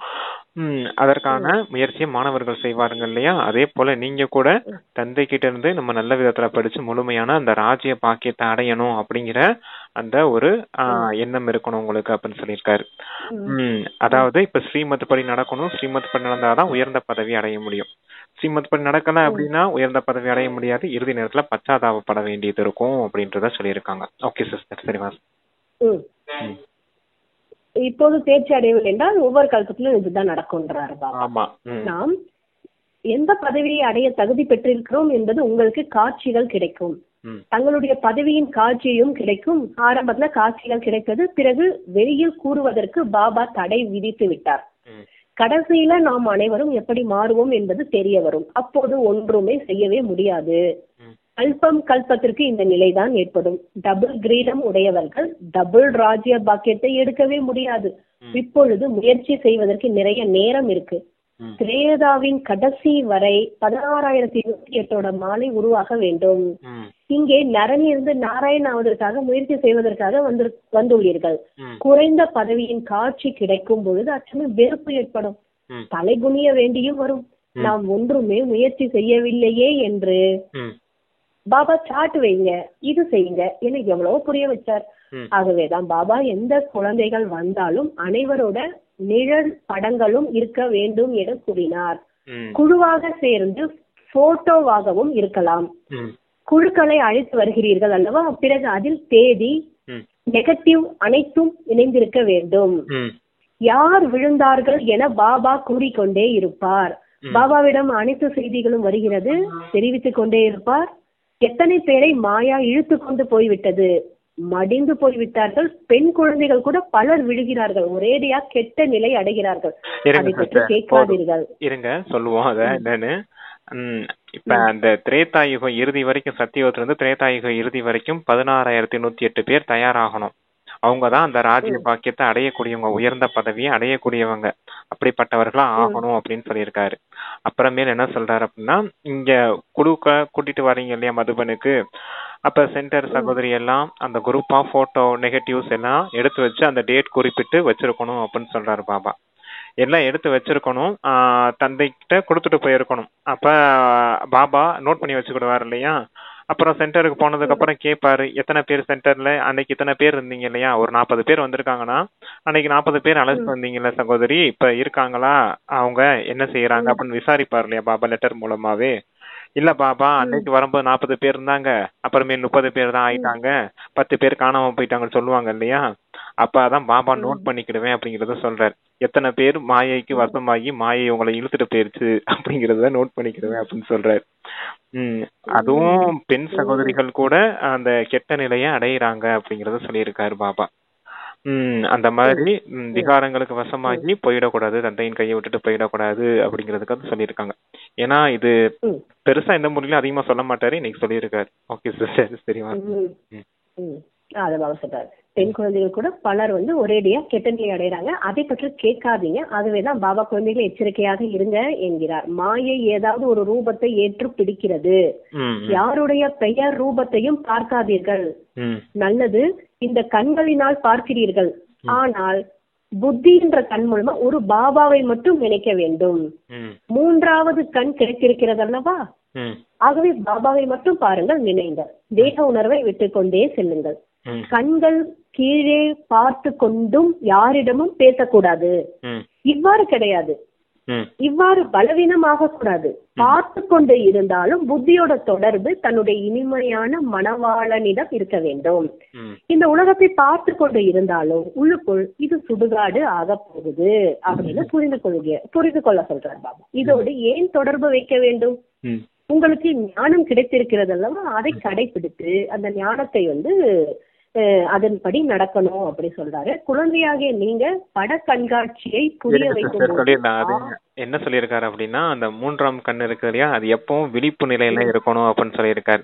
அதற்கான முயற்சியை மாணவர்கள் செய்வாருங்க இல்லையா. அதே போல நீங்க கூட தந்தை கிட்ட இருந்து நம்ம நல்ல விதத்துல படிச்சு முழுமையான அந்த ராஜ்ய பாக்கியத்தை அடையணும் அப்படிங்கிற அந்த ஒரு எண்ணம் இருக்கணும் உங்களுக்கு அப்படின்னு சொல்லியிருக்காரு. அதாவது இப்ப ஸ்ரீமத் படி நடக்கணும், ஸ்ரீமத் படி நடந்தாதான் உயர்ந்த பதவி அடைய முடியும். ஸ்ரீமத் படி நடக்கல அப்படின்னா உயர்ந்த பதவி அடைய முடியாது, இறுதி நேரத்துல பச்சாதாபப்பட வேண்டியது இருக்கும் அப்படின்றத சொல்லியிருக்காங்க. ஓகே சிஸ்டர், சரி வாஸ். இப்போது தேர்ச்சி அடையவில்லை என்றால் ஒவ்வொரு காலத்திலும் இதுதான் நடக்கும்ன்றாரு. நாம் எந்த பதவியை அடைய தகுதி பெற்றிருக்கிறோம் என்பது உங்களுக்கு காட்சிகள் கிடைக்கும். தங்களுடைய பதவியின் காட்சியும் கிடைக்கும். ஆரம்பத்துல காட்சிகள் கிடைத்தது, பிறகு வெளியில் கூறுவதற்கு பாபா தடை விதித்து விட்டார். கடைசியில நாம் அனைவரும் எப்படி மாறுவோம் என்பது தெரிய வரும். அப்போது ஒன்றுமே செய்யவே முடியாது. கல்பத்திற்கு இந்த நிலைதான் ஏற்படும். டபுள் கிரீடம் உடையவர்கள் டபுள் ராஜ்ய பாக்கியத்தை எடுக்கவே முடியாது. இப்பொழுது முயற்சி செய்வதற்கு நிறைய நேரம் இருக்கு. திரேதாவின் கடைசி வரை 16,108 மாலை உருவாக வேண்டும். இங்கே நரனிலிருந்து நாராயண் ஆவதற்காக முயற்சி செய்வதற்காக வந்துள்ளீர்கள். குறைந்த பதவியின் காட்சி கிடைக்கும் பொழுது அச்சமயம் வெறுப்பு ஏற்படும், தலைகுனிய வேண்டியும் வரும். நாம் ஒன்றுமே முயற்சி செய்யவில்லையே என்று பாபா சாட்டு வைங்க, இது செய்யுங்க என எவ்வளவு புரிய வச்சார். ஆகவேதான் பாபா எந்த குழந்தைகள் வந்தாலும் அனைவரோட நிழல் படங்களும் இருக்க வேண்டும் என கூறினார். குழுவாக சேர்ந்து போட்டோவாகவும் இருக்கலாம். குழுக்களை அழைத்து வருகிறீர்கள் அல்லவா, பிறகு அதில் தேதி, நெகட்டிவ் அனைத்தும் இணைந்திருக்க வேண்டும். யார் விழுந்தார்கள் என பாபா கூறிக்கொண்டே இருப்பார். பாபாவிடம் அனைத்து செய்திகளும் வருகிறது, தெரிவித்துக் கொண்டே இருப்பார். எத்தனை பேரை மாயா இழுத்து கொண்டு போய்விட்டது, மடிந்து போய்விட்டார்கள். பெண் குழந்தைகள் கூட பலர் விழுகிறார்கள், ஒரேடியா கெட்ட நிலை அடைகிறார்கள். அதை பற்றி கேட்காதீர்கள். இருங்க சொல்லுவோம் அத என்னன்னு. இப்ப அந்த திரேதாயுக இறுதி வரைக்கும், சத்தியுகத்திலிருந்து திரேதாயுக இறுதி வரைக்கும் 16,108 பேர் தயாராகணும். அவங்கதான் அந்த ராஜ்ய பாக்கியத்தை அடையக்கூடியவங்க, உயர்ந்த பதவியை அடையக்கூடியவங்க. அப்படிப்பட்டவர்களா ஆகணும் அப்படின்னு சொல்லியிருக்காரு. அப்புறமேல் என்ன சொல்றாரு அப்படின்னா, இங்க கூட்டிட்டு வர்றீங்க இல்லையா மதுபனுக்கு, அப்ப சென்டர் சகோதரி எல்லாம் அந்த குரூப்பா போட்டோ நெகட்டிவ்ஸ் எல்லாம் எடுத்து வச்சு அந்த டேட் குறிப்பிட்டு வச்சிருக்கணும் அப்படின்னு சொல்றாரு பாபா. எல்லாம் எடுத்து வச்சிருக்கணும், தந்தை கிட்ட கொடுத்துட்டு போயிருக்கணும். அப்ப பாபா நோட் பண்ணி வச்சுக்கிடுவார் இல்லையா. அப்புறம் சென்டருக்கு போனதுக்கு அப்புறம் கேட்பாரு, எத்தனை பேர் சென்டர்ல அன்னைக்கு இத்தனை பேர் இருந்தீங்க இல்லையா, ஒரு 40 பேர் வந்திருக்காங்கன்னா அன்னைக்கு 40 பேர் அழைச்சிட்டு வந்தீங்கல்ல சகோதரி, இப்ப இருக்காங்களா, அவங்க என்ன செய்யறாங்க அப்படின்னு விசாரிப்பாரு இல்லையா பாபா லெட்டர் மூலமாவே. இல்ல பாபா அன்னைக்கு வரும்போது 40 பேர் இருந்தாங்க, அப்புறமே 30 பேர் தான் ஆயிட்டாங்க, 10 பேர் காணாம போயிட்டாங்கன்னு சொல்லுவாங்க இல்லையா. அப்ப அதான் பாபா நோட் பண்ணிக்கிடுவேன் அப்படிங்கறத சொல்றாரு. எத்தனை பேர் மாயைக்கு வசமாகி மாயை உங்களை இழுத்துட்டு போயிருச்சு அப்படிங்கறத நோட் பண்ணிக்கிடுவேன் அப்படின்னு சொல்றாரு. அதுவும் பெண் சகோதரிகள் கூட அந்த கெட்ட நிலையை அடையிறாங்க அப்படிங்கறத சொல்லியிருக்காரு பாபா. அந்த மாதிரி விகாரங்களுக்கு வசமாகி போயிடக்கூடாது, தந்தையின் கையை விட்டுட்டு போயிடக்கூடாது அப்படிங்கறதுக்கு சொல்லியிருக்காங்க. ஏன்னா இது பெருசா எந்த முறையிலும் அதிகமா சொல்ல மாட்டாரு, இன்னைக்கு சொல்லியிருக்காரு. ஓகே சிஸ்டர், சரிவா. சொல்றாரு பெண் குழந்தைகள் கூட பலர் ஒரேடியா கெட்ட நிலை அடைகிறாங்க. அதை பற்றி கேட்காதீங்க, அதுவேதான் பாபா குழந்தைகள் எச்சரிக்கையாக இருங்க என்கிறார். மாயை ஏதாவது ஒரு ரூபத்தை ஏற்று பிடிக்கிறது, யாருடைய பெயர் ரூபத்தையும் பார்க்காதீர்கள். நல்லது, இந்த கண்களினால் பார்க்கிறீர்கள், ஆனால் புத்தி என்ற கண் மூலமா ஒரு பாபாவை மட்டும் நினைக்க வேண்டும். மூன்றாவது கண் கிடைத்திருக்கிறது அல்லவா, ஆகவே பாபாவை மட்டும் பாருங்கள், நினைங்கள். தேக உணர்வை விட்டுக்கொண்டே செல்லுங்கள். கண்கள் கீழே பார்த்து கொண்டும் யாரிடமும் பேசக்கூடாது. இவ்வாறு கிடையாது, இவ்வாறு பலவீனமாக கூடாது. பார்த்து கொண்டு இருந்தாலும் புத்தியோட தொடர்பு தன்னுடைய இனிமையான மணவாளனிடம் இருக்க வேண்டும். இந்த உலகத்தை பார்த்து கொண்டு இருந்தாலும் உள்ளுக்குள் இது சுடுகாடு ஆக போகுது அப்படின்னு புரிந்து கொள்ள சொல்றார் பாபா. இதோடு ஏன் தொடர்பு வைக்க வேண்டும்? உங்களுக்கு ஞானம் கிடைத்திருக்கிறது அல்லவா, அதை கடைபிடித்து அந்த ஞானத்தை அதன்படி நடக்கணும் அப்படி சொல்றாரு. குழந்தையாகிய நீங்க பட கண்காட்சியை புரிய வைக்கும். என்ன சொல்லியிருக்காரு அப்படின்னா, அந்த 3ஆம் கண் இருக்கு இல்லையா, அது எப்பவும் விழிப்பு நிலையில இருக்கணும் அப்படின்னு சொல்லியிருக்காரு.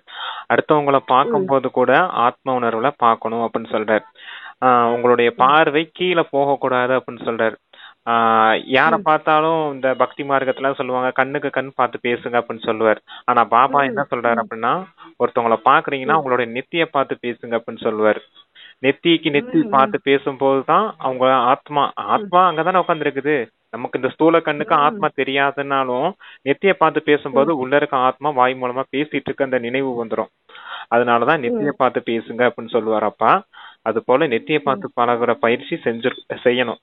அடுத்தவங்களை பார்க்கும் போது கூட ஆத்ம உணர்வுல பார்க்கணும் அப்படின்னு சொல்றாரு. உங்களுடைய பார்வை கீழே போக கூடாது அப்படின்னு சொல்றாரு. யார பார்த்தாலும் இந்த பக்தி மார்க்கத்துல சொல்லுவாங்க, கண்ணுக்கு கண் பார்த்து பேசுங்க அப்படின்னு சொல்லுவார். ஆனா பாபா என்ன சொல்றாரு அப்படின்னா, ஒருத்தவங்களை பாக்குறீங்கன்னா அவங்களோட நெத்திய பார்த்து பேசுங்க அப்படின்னு சொல்லுவார். நெத்திக்கு நெத்தி பார்த்து பேசும்போதுதான் அவங்க ஆத்மா அங்கதானே உட்கார்ந்து இருக்குது. நமக்கு இந்த ஸ்தூல கண்ணுக்கு ஆத்மா தெரியாதுன்னாலும் நெத்திய பார்த்து பேசும்போது உள்ள இருக்க ஆத்மா வாய் மூலமா பேசிட்டு இருக்க அந்த நினைவு வந்துடும். அதனாலதான் நெத்திய பார்த்து பேசுங்க அப்படின்னு சொல்லுவாரப்பா. அது போல நெத்திய பார்த்து பழகுற பயிற்சி செய்யணும்.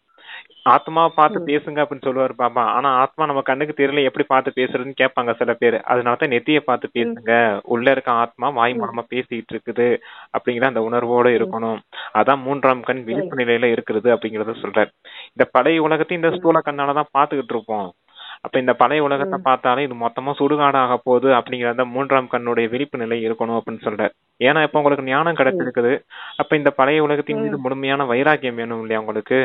ஆத்மாவை பார்த்து பேசுங்க அப்படின்னு சொல்லுவாரு பாபா. ஆனா ஆத்மா நம்ம கண்ணுக்கு தெரியல, எப்படி பார்த்து பேசுறதுன்னு கேட்பாங்க சில பேர். அதனாலதான் நெத்திய பார்த்து பேசுங்க, உள்ள இருக்க ஆத்மா வாய் மூலமா பேசிட்டு இருக்குது அப்படிங்கிற அந்த உணர்வோட இருக்கணும். அதான் 3ஆம் கண் விழிப்பு நிலையில இருக்கிறது அப்படிங்கறத சொல்றாரு. இந்த பழைய உலகத்தை இந்த ஸ்தூல கண்ணாலதான் பாத்துக்கிட்டு இருப்போம். அப்ப இந்த பழைய உலகத்தை பார்த்தாலே இது மொத்தமா சுடுகாடாக போகுது அப்படிங்கிற அந்த 3ஆம் கண்ணுடைய விழிப்பு நிலை இருக்கணும் அப்படின்னு சொல்றாரு. ஏன்னா இப்ப உங்களுக்கு ஞானம் கிடைச்சிருக்குது, அப்ப இந்த பழைய உலகத்தின் மீது முழுமையான வைராக்கியம் வேணும் இல்லையா உங்களுக்கு.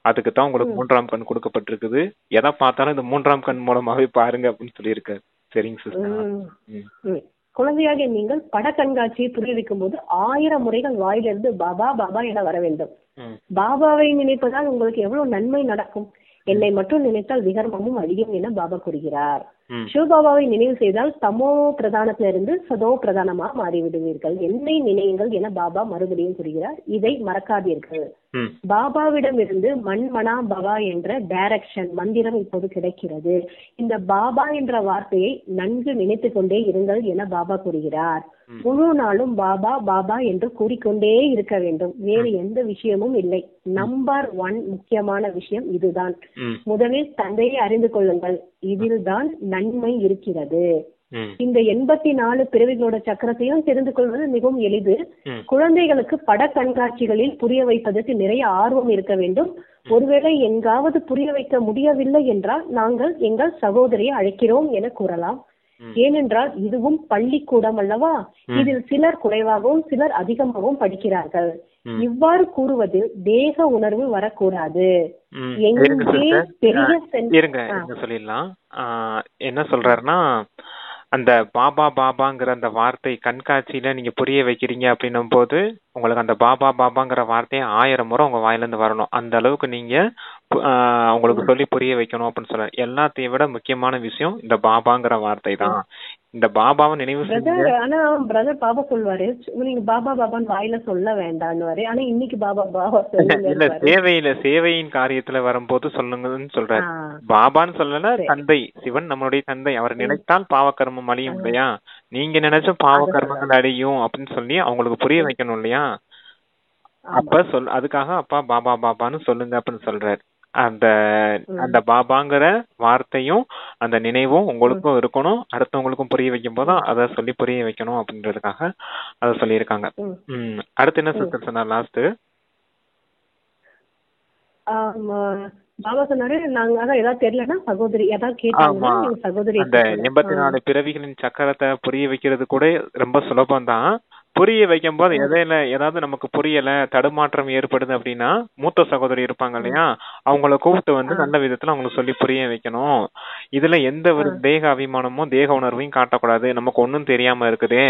அதுக்குத்தான் உங்களுக்கு 3ஆம் கண் கொடுக்கப்பட்டிருக்குது. எதை பார்த்தாலும் இந்த 3ஆம் கண் மூலமாவே பாருங்க அப்படின்னு சொல்லியிருக்காரு. சரிங்க சிஸ்டர். குழந்தையாக நீங்கள் பட கண்காட்சியை புரிய வைக்கும் போது 1000 முறைகள் வாயிலிருந்து பாபா பாபா என வர வேண்டும். பாபாவை நினைப்பதால் உங்களுக்கு எவ்வளவு நன்மை நடக்கும். என்னை மட்டும் நினைத்தால் விகர்மமும் அழியும் என பாபா கூறுகிறார். சிவபாபாவை நினைவு செய்தால் தமோ பிரதானத்திலிருந்து சதோ பிரதானமாக மாறிவிடுவீர்கள். என்னை நினையுங்கள் என பாபா மறுபடியும் கூறுகிறார். இதை மறக்காதீர்கள். பாபாவிடம் இருந்து மண்மனா பவா என்ற டைரக்ஷன் மந்திரம் இப்போது கிடைக்கிறது. இந்த பாபா என்ற வார்த்தையை நன்கு நினைத்து கொண்டே இருங்கள் என பாபா கூறுகிறார். முழு நாளும் பாபா பாபா என்று கூறிக்கொண்டே இருக்க வேண்டும். வேறு எந்த விஷயமும் இல்லை. நம்பர் 1 முக்கியமான விஷயம் இதுதான். முதலில் தந்தையை அறிந்து கொள்ளுங்கள். இதில் தான் நன்மை இருக்கிறது. இந்த 84 பிறவிகளோட சக்கரத்தையும் தெரிந்து கொள்வது மிகவும் எளிது. குழந்தைகளுக்கு பட கண்காட்சிகளில் புரிய வைப்பதற்கு நிறைய ஆர்வம் இருக்க வேண்டும். ஒருவேளை எங்காவது புரிய வைக்க முடியவில்லை என்றால் நாங்கள் எங்கள் சகோதரியை அழைக்கிறோம் என கூறலாம். ஏனென்றால் இதுவும் பள்ளிக்கூடம் அல்லவா, இதில் சிலர் குறைவாகவும் சிலர் அதிகமாகவும் படிக்கிறார்கள். இவ்வாறு கூறுவது தேக உணர்வு வரக்கூடாது. சொல்லிடலாம். என்ன சொல்றாருன்னா, அந்த பாபா பாபாங்கிற அந்த வார்த்தை கண்காட்சியில நீங்க புரிய வைக்கிறீங்க அப்படின்னும் போது உங்களுக்கு அந்த பாபா பாபாங்கிற வார்த்தையை 1000 முறை உங்க வாயில இருந்து வரணும். அந்த அளவுக்கு நீங்க உங்களுக்கு சொல்லி புரிய வைக்கணும் அப்படின்னு சொல்றாரு. எல்லாத்தையும் விட முக்கியமான விஷயம் இந்த பாபாங்கிற வார்த்தை தான். இந்த பாபாவை நினைவு ஆனா பிரதர் பாபா சொல்வாரு, நீங்க பாபா பாபான்னு வாயில சொல்ல வேண்டாம்னு. ஆனா இன்னைக்கு பாபா பாபா இல்ல, சேவையின் காரியத்துல வரும்போது சொல்லுங்கன்னு சொல்றாரு. பாபான்னு சொல்லல, தந்தை சிவன் நம்மளுடைய தந்தை. அவர் நினைத்தால் பாவக்கர்மம் அழியும் இல்லையா, நீங்க நினைச்ச பாவக்கர்மங்கள் அழியும் அப்படின்னு சொல்லி அவங்களுக்கு புரிய வைக்கணும் இல்லையா. அப்ப அதுக்காக அப்பா பாபா பாபான்னு சொல்லுங்க அப்படின்னு சொல்றாரு. அந்த பாபாங்கிற வார்த்தையும் அந்த நினைவும் உங்களுக்கும் இருக்கணும், அடுத்தவங்களுக்கும் புரிய வைக்கும் போதும் அதை சொல்லி புரிய வைக்கணும் அப்படின்றதுக்காக அதை சொல்லியிருக்காங்க. அடுத்து என்ன சிஸ்டர் சொன்னார் லாஸ்ட்? பாபா சொன்னாரு, நாங்க அதான் ஏதாவது தெரியலன்னா சகோதரி ஏதாவது கேட்டாங்கன்னா சகோதரி. அந்த 84 பிறவிகளின் சக்கரத்தை புரிய வைக்கிறது கூட ரொம்ப சுலபம் தான். புரிய வைக்கும் போது ஏதாவது நமக்கு புரியல, தடுமாற்றம் ஏற்படுது அப்படின்னா மூத்த சகோதரி இருப்பாங்க இல்லையா, அவங்கள கூப்பிட்டு நல்ல விதத்துல அவங்களுக்கு சொல்லி புரிய வைக்கணும். இதுல எந்த ஒரு தேக அபிமானமும் தேக உணர்வையும் காட்டக்கூடாது. நமக்கு ஒன்னும் தெரியாம இருக்குதே,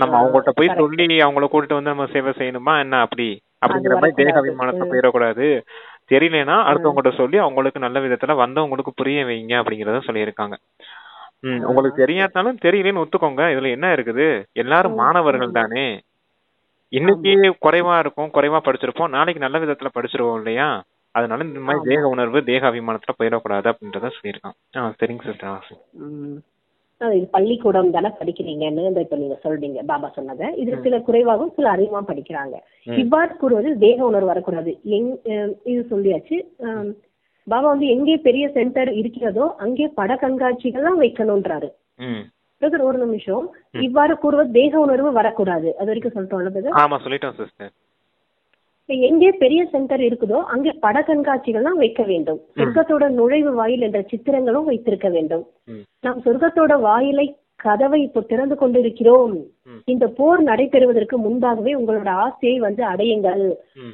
நம்ம அவங்கள்ட்ட போய் சொல்லி அவங்கள கூட்டிட்டு நம்ம சேவை செய்யணுமா என்ன அப்படிங்கிற மாதிரி தேக அபிமானத்தை போயிடக்கூடாது. தெரியலன்னா அடுத்தவங்கள்ட்ட சொல்லி அவங்களுக்கு நல்ல விதத்துல வந்தவங்களுக்கு புரிய வைங்க அப்படிங்கறத சொல்லியிருக்காங்க. உங்களுக்கு தெரியாதாலும் தெரியலன்னு ஒத்துக்கோங்க, இதுல என்ன இருக்குது, எல்லாரும் மாணவர்கள் தானே. இன்னைக்கு குறைவா இருக்கும், குறைவா படிச்சிருப்போம், நாளைக்கு நல்ல விதத்துல படிச்சிருவோம் இல்லையா. அதனால இந்த மாதிரி தேக உணர்வு தேக அபிமானத்துல போயிடக்கூடாது அப்படின்றத சொல்லியிருக்கான். சரிங்க சிஸ்டர். பள்ளிக்கூடம் தானே படிக்கிறீங்கன்னு இப்ப நீங்க சொல்றீங்க பாபா சொன்னதை. இதுல சில குறைவாகவும் சில அதிகமா படிக்கிறாங்க. இவ்வாறு கூறுவது தேக உணர்வு வரக்கூடாது. இது சொல்லியாச்சு. பாபா எங்கே பெரிய சென்டர் இருக்கிறதோ அங்கே பட கண்காட்சிகள்லாம் வைக்கணும்ன்றாரு. ஒரு நிமிஷம், இவ்வாறு கூறுவது தேக உணர்வு வரக்கூடாது, அது வரைக்கும் சொல்லிட்டோம். எங்கே பெரிய சென்டர் இருக்குதோ அங்கே பட கண்காட்சிகள்லாம் வைக்க வேண்டும். சொர்க்கத்தோட நுழைவு வாயில் என்ற சித்திரங்களும் வைத்திருக்க வேண்டும். நாம் சொர்க்கத்தோட வாயிலை கதவை இப்போ திறந்து கொண்டிருக்கிறோம். இந்த போர் நடைபெறுவதற்கு முன்பாகவே உங்களோட ஆசையை அடையுங்கள்.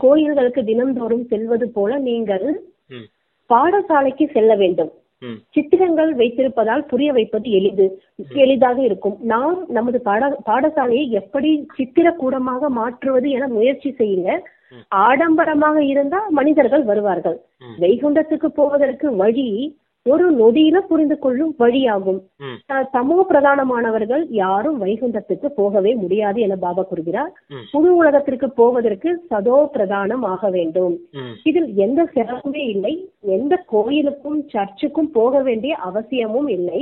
கோயில்களுக்கு தினந்தோறும் செல்வது போல நீங்கள் பாடசாலைக்கு செல்ல வேண்டும். சித்திரங்கள் வைத்திருப்பதால் புரிய வைப்பது எளிதாக இருக்கும். நாம் நமது பாடசாலையை எப்படி சித்திர கூடமாக மாற்றுவது என முயற்சி செய்யுங்க. ஆடம்பரமாக இருந்தால் மனிதர்கள் வருவார்கள். வைகுண்டத்துக்கு போவதற்கு வழி ஒரு நொடியில புரிந்து கொள்ளும் வழியாகும். சமூக பிரதானமானவர்கள் யாரும் வைகுண்டத்துக்கு போகவே முடியாது என பாபா கூறுகிறார். புது உலகத்திற்கு போவதற்கு சதோ பிரதானம் ஆக வேண்டும். இதில் எந்த சிறப்புமே இல்லை. எந்த கோயிலுக்கும் சர்ச்சுக்கும் போக வேண்டிய அவசியமும் இல்லை.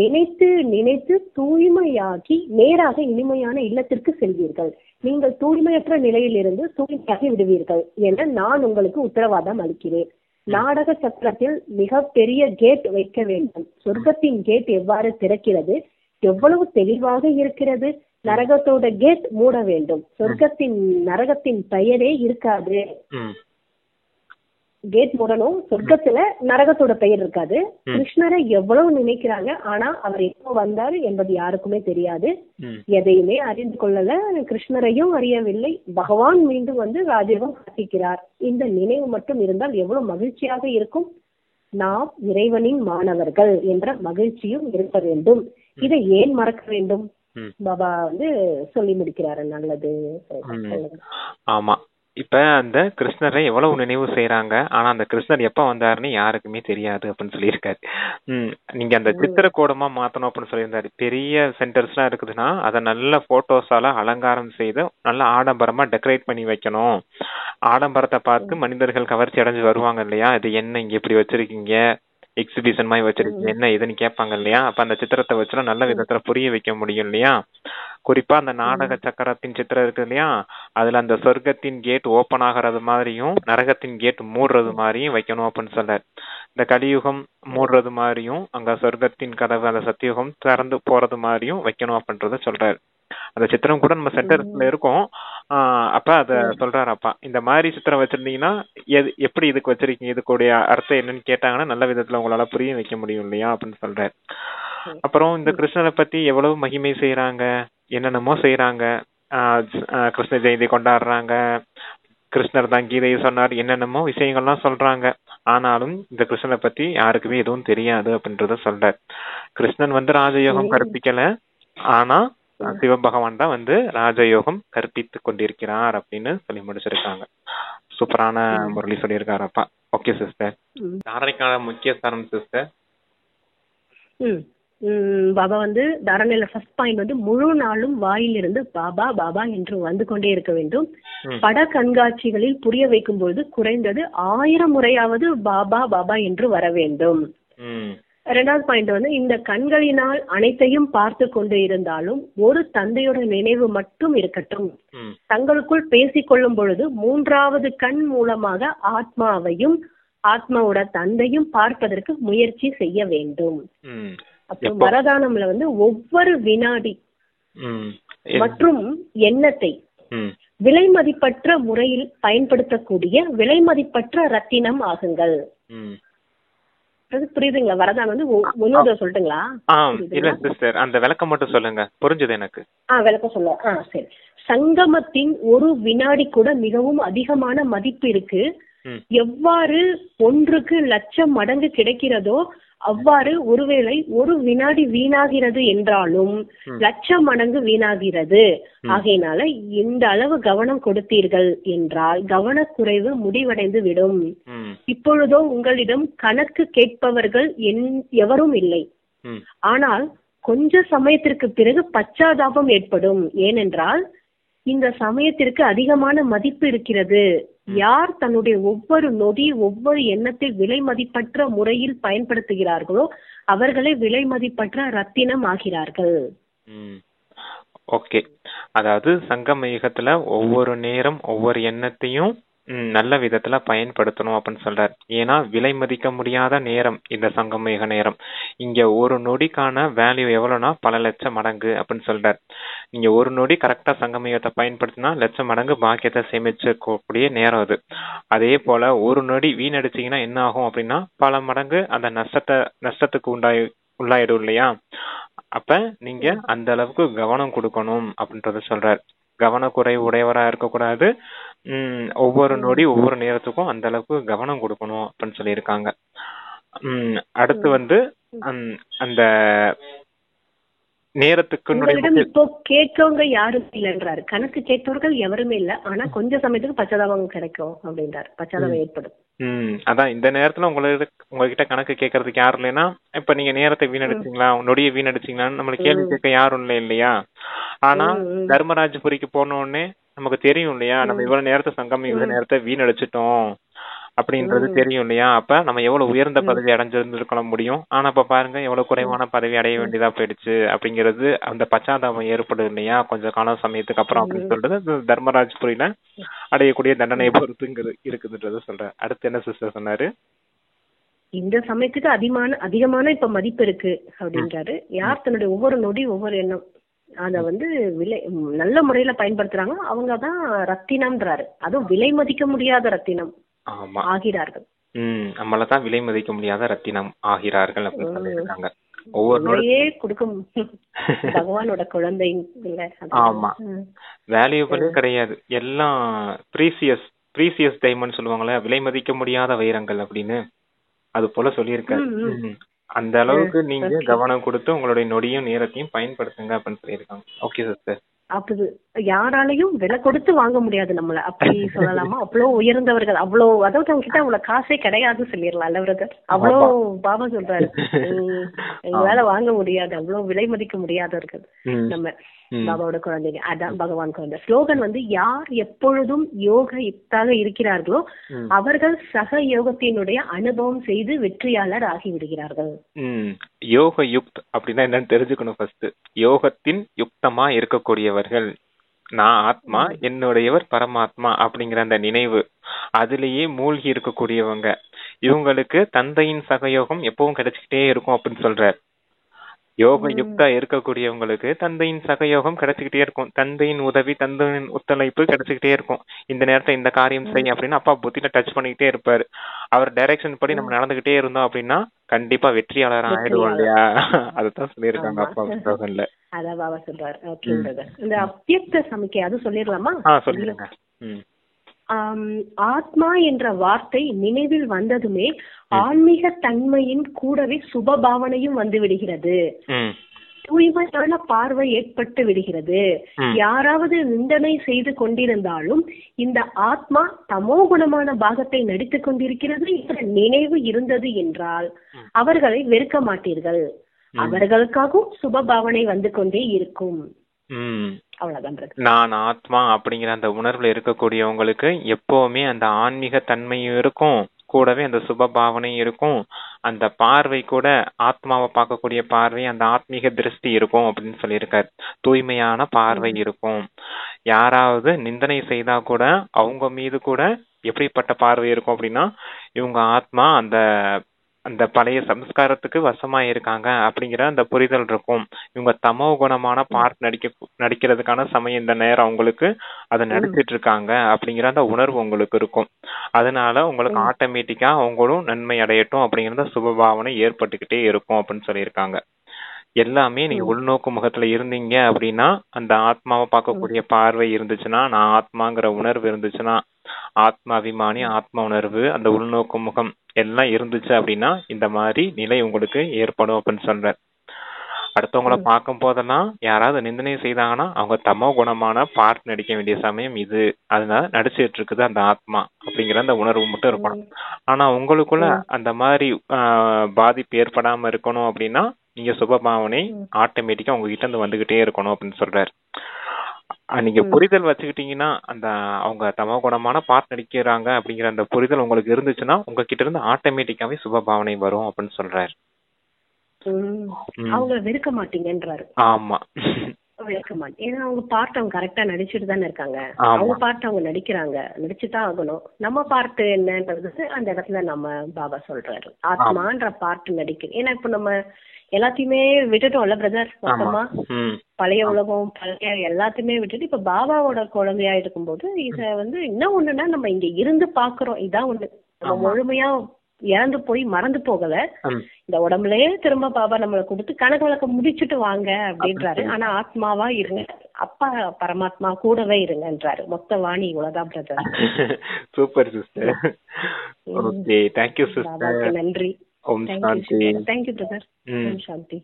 நினைத்து நினைத்து தூய்மையாக்கி நேராக இனிமையான இல்லத்திற்கு செல்வீர்கள். நீங்கள் தூய்மையற்ற நிலையில் இருந்து தூய்மையாகி விடுவீர்கள் என நான் உங்களுக்கு உத்தரவாதம் அளிக்கிறேன். நாடக சக்கரத்தில் மிக பெரிய கேட் வைக்க வேண்டும். சொர்க்கத்தின் கேட் எவ்வாறு திறக்கிறது, எவ்வளவு தெளிவாக இருக்கிறது. நரகத்தோட கேட் மூட வேண்டும். நரகத்தின் பெயரே இருக்காது. கேட் மூடணும். சொர்க்கத்துல நரகத்தோட பெயர் இருக்காது. கிருஷ்ணரை எவ்வளவு நினைக்கிறாங்க, ஆனா அவர் எப்போ வந்தாரு என்பது யாருக்குமே தெரியாது. எதையுமே அறிந்து கொள்ளல, கிருஷ்ணரையும் அறியவில்லை. பகவான் மீண்டும் ராஜயோகம் கற்பிக்கிறார். இந்த நினைவு மட்டும் இருந்தால் எவ்வளவு மகிழ்ச்சியாக இருக்கும். நாம் இறைவனின் மாணவர்கள் என்ற மகிழ்ச்சியும் இருக்க வேண்டும். இதை ஏன் மறக்க வேண்டும்? பாபா சொல்லி முடிக்கிறாரு. நல்லது. ஆமா, இப்ப அந்த கிருஷ்ணரை எவ்வளவு நினைவு செய்யறாங்க, ஆனா அந்த கிருஷ்ணர் எப்ப வந்தாருன்னு யாருக்குமே தெரியாது அப்படின்னு சொல்லியிருக்காரு. நீங்க அந்த சித்திர கோடமா மாத்தணும் அப்படின்னு சொல்லியிருந்தாரு. பெரிய சென்டர்ஸ் எல்லாம் இருக்குதுன்னா அதை நல்ல போட்டோஸால அலங்காரம் செய்து நல்ல ஆடம்பரமா டெக்கரேட் பண்ணி வைக்கணும். ஆடம்பரத்தை பார்த்து மனிதர்கள் கவர்ச்சி அடைஞ்சு வருவாங்க இல்லையா. இது என்ன இங்க இப்படி வச்சிருக்கீங்க, எக்ஸிபிஷன் மாதிரி வச்சிருக்கீங்க, என்ன இதுன்னு கேட்பாங்க இல்லையா. அப்ப அந்த சித்திரத்தை வச்சுலாம் நல்ல விதத்துல புரிய வைக்க முடியும் இல்லையா. குறிப்பா அந்த நாடக சக்கரத்தின் சித்திரம் இருக்கு இல்லையா, அதுல அந்த சொர்க்கத்தின் கேட் ஓபன் ஆகிறது மாதிரியும் நரகத்தின் கேட் மூடுறது மாதிரியும் வைக்கணும் அப்படின்னு சொல்றாரு. இந்த கலியுகம் மூடுறது மாதிரியும் அங்க சொர்க்கத்தின் கதவு அந்த சத்தியுகம் திறந்து போறது மாதிரியும் வைக்கணும் அப்படின்றத சொல்றாரு. அந்த சித்திரம் கூட நம்ம சென்டர்ஸ்ல இருக்கும். அப்ப அத சொல்றாரு அப்பா, இந்த மாதிரி சித்திரம் வச்சிருந்தீங்கன்னா எப்படி இதுக்கு வச்சிருக்கீங்க, இதுக்குடைய அர்த்தம் என்னன்னு கேட்டாங்கன்னா நல்ல விதத்துல உங்களால புரிய வைக்க முடியும் இல்லையா அப்படின்னு சொல்றாரு. அப்புறம் இந்த கிருஷ்ணரை பத்தி எவ்வளவு மகிமை செய்யறாங்க, என்னென்னமோ செய்யறாங்க. கிருஷ்ண ஜெயந்தி கொண்டாடுறாங்க, கிருஷ்ணர் தான் கீதையை சொன்னார், என்னென்னமோ விஷயங்கள்லாம் சொல்றாங்க. ஆனாலும் இந்த கிருஷ்ணனை பத்தி யாருக்குமே எதுவும் தெரியாது அப்படின்றத சொல்றார். கிருஷ்ணன் ராஜயோகம் கற்பிக்கல, ஆனா சிவபகவான் தான் ராஜயோகம் கற்பித்து கொண்டிருக்கிறார் அப்படின்னு சொல்லி முடிச்சிருக்காங்க. சூப்பரான முரளி சொல்லியிருக்காரப்பா. ஓகே சிஸ்டர், தாரணைக்கான முக்கிய சாரம் சிஸ்டர். பாபா தாரணையில ஃபர்ஸ்ட் பாயிண்ட் முழு நாளும் வாயிலிருந்து பாபா பாபா என்று வந்து கொண்டே இருக்க வேண்டும். பட கண்காட்சிகளில் புரிய வைக்கும் பொழுது குறைந்தது 1000 முறையாவது பாபா பாபா என்று வர வேண்டும். இரண்டாவது பாயிண்ட் இந்த கண்களினால் அனைத்தையும் பார்த்து கொண்டு இருந்தாலும் ஒரு தந்தையோட நினைவு மட்டும் இருக்கட்டும். தங்களுக்குள் பேசிக் கொள்ளும் பொழுது மூன்றாவது கண் மூலமாக ஆத்மாவையும் ஆத்மாவோட தந்தையும் பார்ப்பதற்கு முயற்சி செய்ய வேண்டும். அப்புறம் வரதானம்ல ஒவ்வொரு வினாடி மற்றும் எண்ணத்தை விலை மதிப்பற்ற முறையில் பயன்படுத்தக்கூடிய விலை மதிப்பற்ற ரத்தினம் ஆகுங்கள். புரியுதுங்களா? வரதானம் முன்னோட சொல்லட்டுங்களா? இல்ல சிஸ்டர், அந்த விளக்கம் மட்டும் சொல்லுங்க, புரிஞ்சது எனக்கு. விளக்கம் சொல்ல சரி. சங்கமத்தின் ஒரு வினாடி கூட மிகவும் அதிகமான மதிப்பு இருக்கு. எவ்வாறு 1க்கு லட்சம் மடங்கு கிடைக்கிறதோ அவ்வாறு ஒருவேளை ஒரு வினாடி வீணாகிறது என்றாலும் லட்சம் மடங்கு வீணாகிறது. ஆகையினால இந்த அளவு கவனம் கொடுத்தீர்கள் என்றால் கவனக்குறைவு முடிவடைந்து விடும். இப்பொழுதோ உங்களிடம் கணக்கு கேட்பவர்கள் எவரும் இல்லை. ஆனால் கொஞ்ச சமயத்திற்கு பிறகு பச்சாதாபம் ஏற்படும். ஏனென்றால் இந்த சமயத்திற்கு அதிகமான மதிப்பு இருக்கிறது. யார் தன்னுடைய ஒவ்வொரு நொடி ஒவ்வொரு எண்ணத்தை விலை மதிப்பற்ற முறையில் பயன்படுத்துகிறார்களோ அவர்களே விலை மதிப்பற்ற ரத்தினம் ஆகிறார்கள். ஓகே, அதாவது சங்கம யுகத்துல ஒவ்வொரு நேரம் ஒவ்வொரு எண்ணத்தையும் நல்ல விதத்துல பயன்படுத்தணும் அப்படின்னு சொல்றாரு. ஏன்னா விலை மதிக்க முடியாத நேரம் இந்த சங்கமயுக நேரம். இங்க ஒரு நொடிக்கான வேல்யூ எவ்வளவுனா பல லட்சம் மடங்கு அப்படின்னு சொல்றாரு. நீங்க ஒரு நொடி கரெக்டா சங்கமயுகத்தை பயன்படுத்தினா லட்சம் மடங்கு பாக்கியத்தை சேமிச்சக்கூடிய நேரம் அது. அதே போல ஒரு நொடி வீணடிச்சீங்கன்னா என்ன ஆகும் அப்படின்னா பல மடங்கு அந்த நஷ்டத்துக்கு உள்ளாயிடும் இல்லையா? அப்ப நீங்க அந்த அளவுக்கு கவனம் கொடுக்கணும் அப்படின்றத சொல்றாரு. கவனக்குறைவு உடையவரா இருக்கக்கூடாது. ஒவ்வொரு நொடி ஒவ்வொரு நேரத்துக்கும் அந்த அளவுக்கு கவனம் கொடுக்கணும் அப்படின்னு சொல்லியிருக்காங்க. அடுத்து அந்த நேரத்துக்கு இப்போ கேட்கவங்க யாரும் இல்லைன்றாரு. கணக்கு கேட்பவர்கள் எவருமே இல்ல. ஆனா கொஞ்ச சமயத்துக்கு பச்சாதாபம் கிடைக்கும் அப்படின்றாரு. பச்சாதாபம் ஏற்படும். அதான் இந்த நேரத்துல உங்ககிட்ட கணக்கு கேட்கறதுக்கு யாரும் இல்லைன்னா இப்ப நீங்க நேரத்தை வீணடிச்சீங்களா, நொடியை வீணடிச்சீங்களான்னு நம்மளுக்கு கேள்வி கேட்க யாரும் இல்லை இல்லையா? ஆனா தர்மராஜபுரிக்கு போன உடனே நமக்கு தெரியும் இல்லையா, நம்ம இவ்வளவு நேரத்தை சங்கம் இவ்வளவு நேரத்தை வீணடிச்சிட்டோம் அப்படின்றது தெரியும் இல்லையா? அப்ப நம்ம எவ்வளவு உயர்ந்த பதவி அடைஞ்சிருந்துருக்க முடியும். ஆனா இப்ப பாருங்க எவ்வளவு குறைவான பதவி அடைய வேண்டியதா போயிடுச்சு அப்படிங்கிறது அந்த பச்சாதாபம் ஏற்படும் இல்லையா கொஞ்ச காலம் சமயத்துக்கு அப்புறம் அப்படின்னு சொல்றது தர்மராஜ்புரியில அடையக்கூடிய தண்டனை பொறுத்து இருக்குதுன்றது சொல்றேன். அடுத்து என்ன சிஸ்டர் சொன்னாரு? இந்த சமயத்துக்கு அதிகமான இப்ப மதிப்பு இருக்கு அப்படின்றாரு. யார் தன்னுடைய ஒவ்வொரு நொடி ஒவ்வொரு எண்ணம் அத நல்ல முறையில பயன்படுத்துறாங்க அவங்கதான் ரத்தினம்ன்றாரு. அதுவும் விலை மதிக்க முடியாத ரத்தினம் ஆகிறார்கள். நம்மளதான் விலை மதிக்க முடியாத ரத்தினம் ஆகிறார்கள் அப்படின்னு சொல்லியிருக்காங்க. ஒவ்வொரு கொடுக்கும் பகவானோட குழந்தை. ஆமா, வேல்யூபிளே கிடையாது, எல்லாம் ப்ரீசியஸ் டைமண்ட் சொல்லுவாங்களே, விலை மதிக்க முடியாத வைரங்கள் அப்படின்னு அது போல சொல்லியிருக்காரு. அந்த அளவுக்கு நீங்க கவனம் கொடுத்து உங்களுடைய நொடியும் நேரத்தையும் பயன்படுத்துங்க அப்படின்னு சொல்லியிருக்காங்க. Okay sister. அப்படி யாராலையும் விலை கொடுத்து வாங்க முடியாது நம்மள, அப்படி சொல்லலாமா? அவ்வளவு உயர்ந்தவர்கள், அவ்வளவு, அதாவது அவங்க கிட்ட அவ்வளவு காசே கிடையாது சொல்லிடலாம். பிரதர் அவ்வளவு பாபா சொல்றாரு, எங்களால வாங்க முடியாது, அவ்வளவு விலை மதிக்க முடியாதவர்கள் நம்ம பாபாவோட குழந்தைங்க. அதான் பகவான் குழந்தை. ஸ்லோகன் யார் எப்பொழுதும் யோக யுக்தாக இருக்கிறார்களோ அவர்கள் சக யோகத்தினுடைய அனுபவம் செய்து வெற்றியாளர் ஆகிவிடுகிறார்கள். யோக யுக்த் அப்படின்னா என்னன்னு தெரிஞ்சுக்கணும். ஃபர்ஸ்ட் யோகத்தின் யுக்தமா இருக்கக்கூடியவர்கள், நான் ஆத்மா, என்னுடையவர் பரமாத்மா அப்படிங்கிற அந்த நினைவு, அதுலயே மூழ்கி இருக்கக்கூடியவங்க, இவங்களுக்கு தந்தையின் சகயோகம் எப்பவும் கிடைச்சிக்கிட்டே இருக்கும் அப்படின்னு சொல்றார். யோக யுக்தா இருக்கக்கூடியவங்களுக்கு தந்தையின் சகயோகம் கிடைச்சுக்கிட்டே இருக்கும், தந்தையின் உதவி, தந்தையின் ஒத்துழைப்பு கிடைச்சுக்கிட்டே இருக்கும். இந்த நேரத்தை இந்த காரியம் செய் அப்படின்னு அப்பா புத்தியில டச் பண்ணிக்கிட்டே இருப்பாரு. அவர் டைரக்ஷன் படி நம்ம நடந்துகிட்டே இருந்தோம் அப்படின்னா கண்டிப்பா வெற்றியாளர் ஆயிடுவோம் இல்லையா? அதுதான் சொல்லியிருக்காங்க அப்பா புத்தகங்கள்ல. அதான் பாபா சொல்றாரு. ஓகே பிரதர், இந்த அவ்யக்த சமிக்கை அது சொல்லிடலாமா? சொல்லிடுங்க. ஆத்மா என்ற வார்த்தை நினைவில் வந்ததுமே ஆன்மீக தன்மையின் கூடவே சுப பாவனையும் வந்து விடுகிறது, தூய்மையான பார்வை ஏற்பட்டு விடுகிறது. யாராவது நிந்தனை செய்து கொண்டிருந்தாலும் இந்த ஆத்மா தமோ குணமான பாகத்தை நடித்துக் கொண்டிருக்கிறது என்ற நினைவு இருந்தது என்றால் அவர்களை வெறுக்க மாட்டீர்கள், அவர்களுக்காகவும் சுப பாவனை வந்து கொண்டே இருக்கும். நான் ஆத்மா அப்படிங்கிற அந்த உணர்வுல இருக்கக்கூடியவங்களுக்கு எப்பவுமே அந்த ஆன்மீக தன்மையும் இருக்கும், கூடவே அந்த சுப பாவனையும் இருக்கும். அந்த பார்வை கூட ஆத்மாவை பார்க்கக்கூடிய பார்வை, அந்த ஆத்மீக திருஷ்டி இருக்கும் அப்படின்னு சொல்லியிருக்காரு. தூய்மையான பார்வை இருக்கும். யாராவது நிந்தனை செய்தா கூட அவங்க மீது கூட எப்படிப்பட்ட பார்வை இருக்கும் அப்படின்னா, இவங்க ஆத்மா அந்த அந்த பழைய சம்ஸ்காரத்துக்கு வசமா இருக்காங்க அப்படிங்கிற அந்த புரிதல் இருக்கும். இவங்க தமோ குணமான பார்ட் நடிக்கிறதுக்கான சமயம் இந்த நேரம் அவங்களுக்கு அதை நடிச்சிட்டு இருக்காங்க அப்படிங்கிற அந்த உணர்வு உங்களுக்கு இருக்கும். அதனால உங்களுக்கு ஆட்டோமேட்டிக்கா அவங்களும் நன்மை அடையட்டும் அப்படிங்கிற சுபபாவனை ஏற்பட்டுக்கிட்டே இருக்கும் அப்படின்னு சொல்லியிருக்காங்க. எல்லாமே நீங்க உள்நோக்கு முகத்துல இருந்தீங்க அப்படின்னா, அந்த ஆத்மாவை பார்க்கக்கூடிய பார்வை இருந்துச்சுன்னா, நான் ஆத்மாங்கிற உணர்வு இருந்துச்சுன்னா, ஆத்மாபிமானி, ஆத்ம உணர்வு, அந்த உள்நோக்கு முகம் எல்லாம் இருந்துச்சு அப்படின்னா இந்த மாதிரி நிலை உங்களுக்கு ஏற்படும் அப்படின்னு சொல்ற. அடுத்தவங்களை பார்க்கும் போதெல்லாம் யாராவது நிந்தனை செய்தாங்கன்னா அவங்க தமோ குணமான பார்ட் நடிக்க வேண்டிய சமயம் இது, அதனால நடிச்சிட்டு இருக்குது அந்த ஆத்மா அப்படிங்கிற அந்த உணர்வு மட்டும் இருக்கணும். ஆனா உங்களுக்குள்ள அந்த மாதிரி பாதிப்பு ஏற்படாம இருக்கணும் அப்படின்னா நீங்க சுபபாவனை ஆட்டோமேட்டிக்கா உங்ககிட்ட இருந்து வந்துகிட்டே இருக்கணும் அப்படின்னு சொல்றாரு. நீங்க புரிதல் வச்சுக்கிட்டீங்கன்னா, அந்த அவங்க தமோ குணமான பார்ட் நடிக்கிறாங்க அப்படிங்கிற அந்த புரிதல் உங்களுக்கு இருந்துச்சுன்னா உங்ககிட்ட இருந்து ஆட்டோமேட்டிக்காவே சுபபாவனை வரும் அப்படின்னு சொல்றாரு. அவங்க வெறுக்க மாட்டீங்கன்றாரு. ஆமா, வெறுக்க மாட்டேன். ஏன்னா அவங்க பார்ட் அவங்க கரெக்டா நடிச்சுட்டு தானே இருக்காங்க. அவங்க பார்ட் அவங்க நடிக்கிறாங்க, நடிச்சுதான் ஆகணும். நம்ம பார்ட் என்னன்றது அந்த இடத்துல நம்ம பாபா சொல்றாரு, ஆத்மான்ற பார்ட் நடிக்க. ஏன்னா இப்ப நம்ம எல்லாத்தையுமே விட்டுட்டோம்ல பிரதர், மொத்தமா பழைய உலகம் பழைய எல்லாத்தையுமே விட்டுட்டு இப்ப பாபாவோட குழந்தையா இருக்கும்போது இத இன்னும் ஒண்ணுன்னா நம்ம இங்க இருந்து பாக்குறோம். இதான் ஒண்ணு, நம்ம முழுமையா இறந்து போய் மறந்து போகல. இந்த உடம்புலயே திரும்ப பாபா நம்மளை கொடுத்து கணக்கு வழக்கம் முடிச்சுட்டு வாங்க அப்படின்றாரு. ஆனா ஆத்மாவா இருங்க, அப்பா பரமாத்மா கூடவே இருங்கன்றாரு. மொத்த வாணி இவ்வளவுதான் brother. Super sister. Okay, thank you sister. நன்றி. ஓம் சாந்தி. Thank you brother. ஓம் சாந்தி.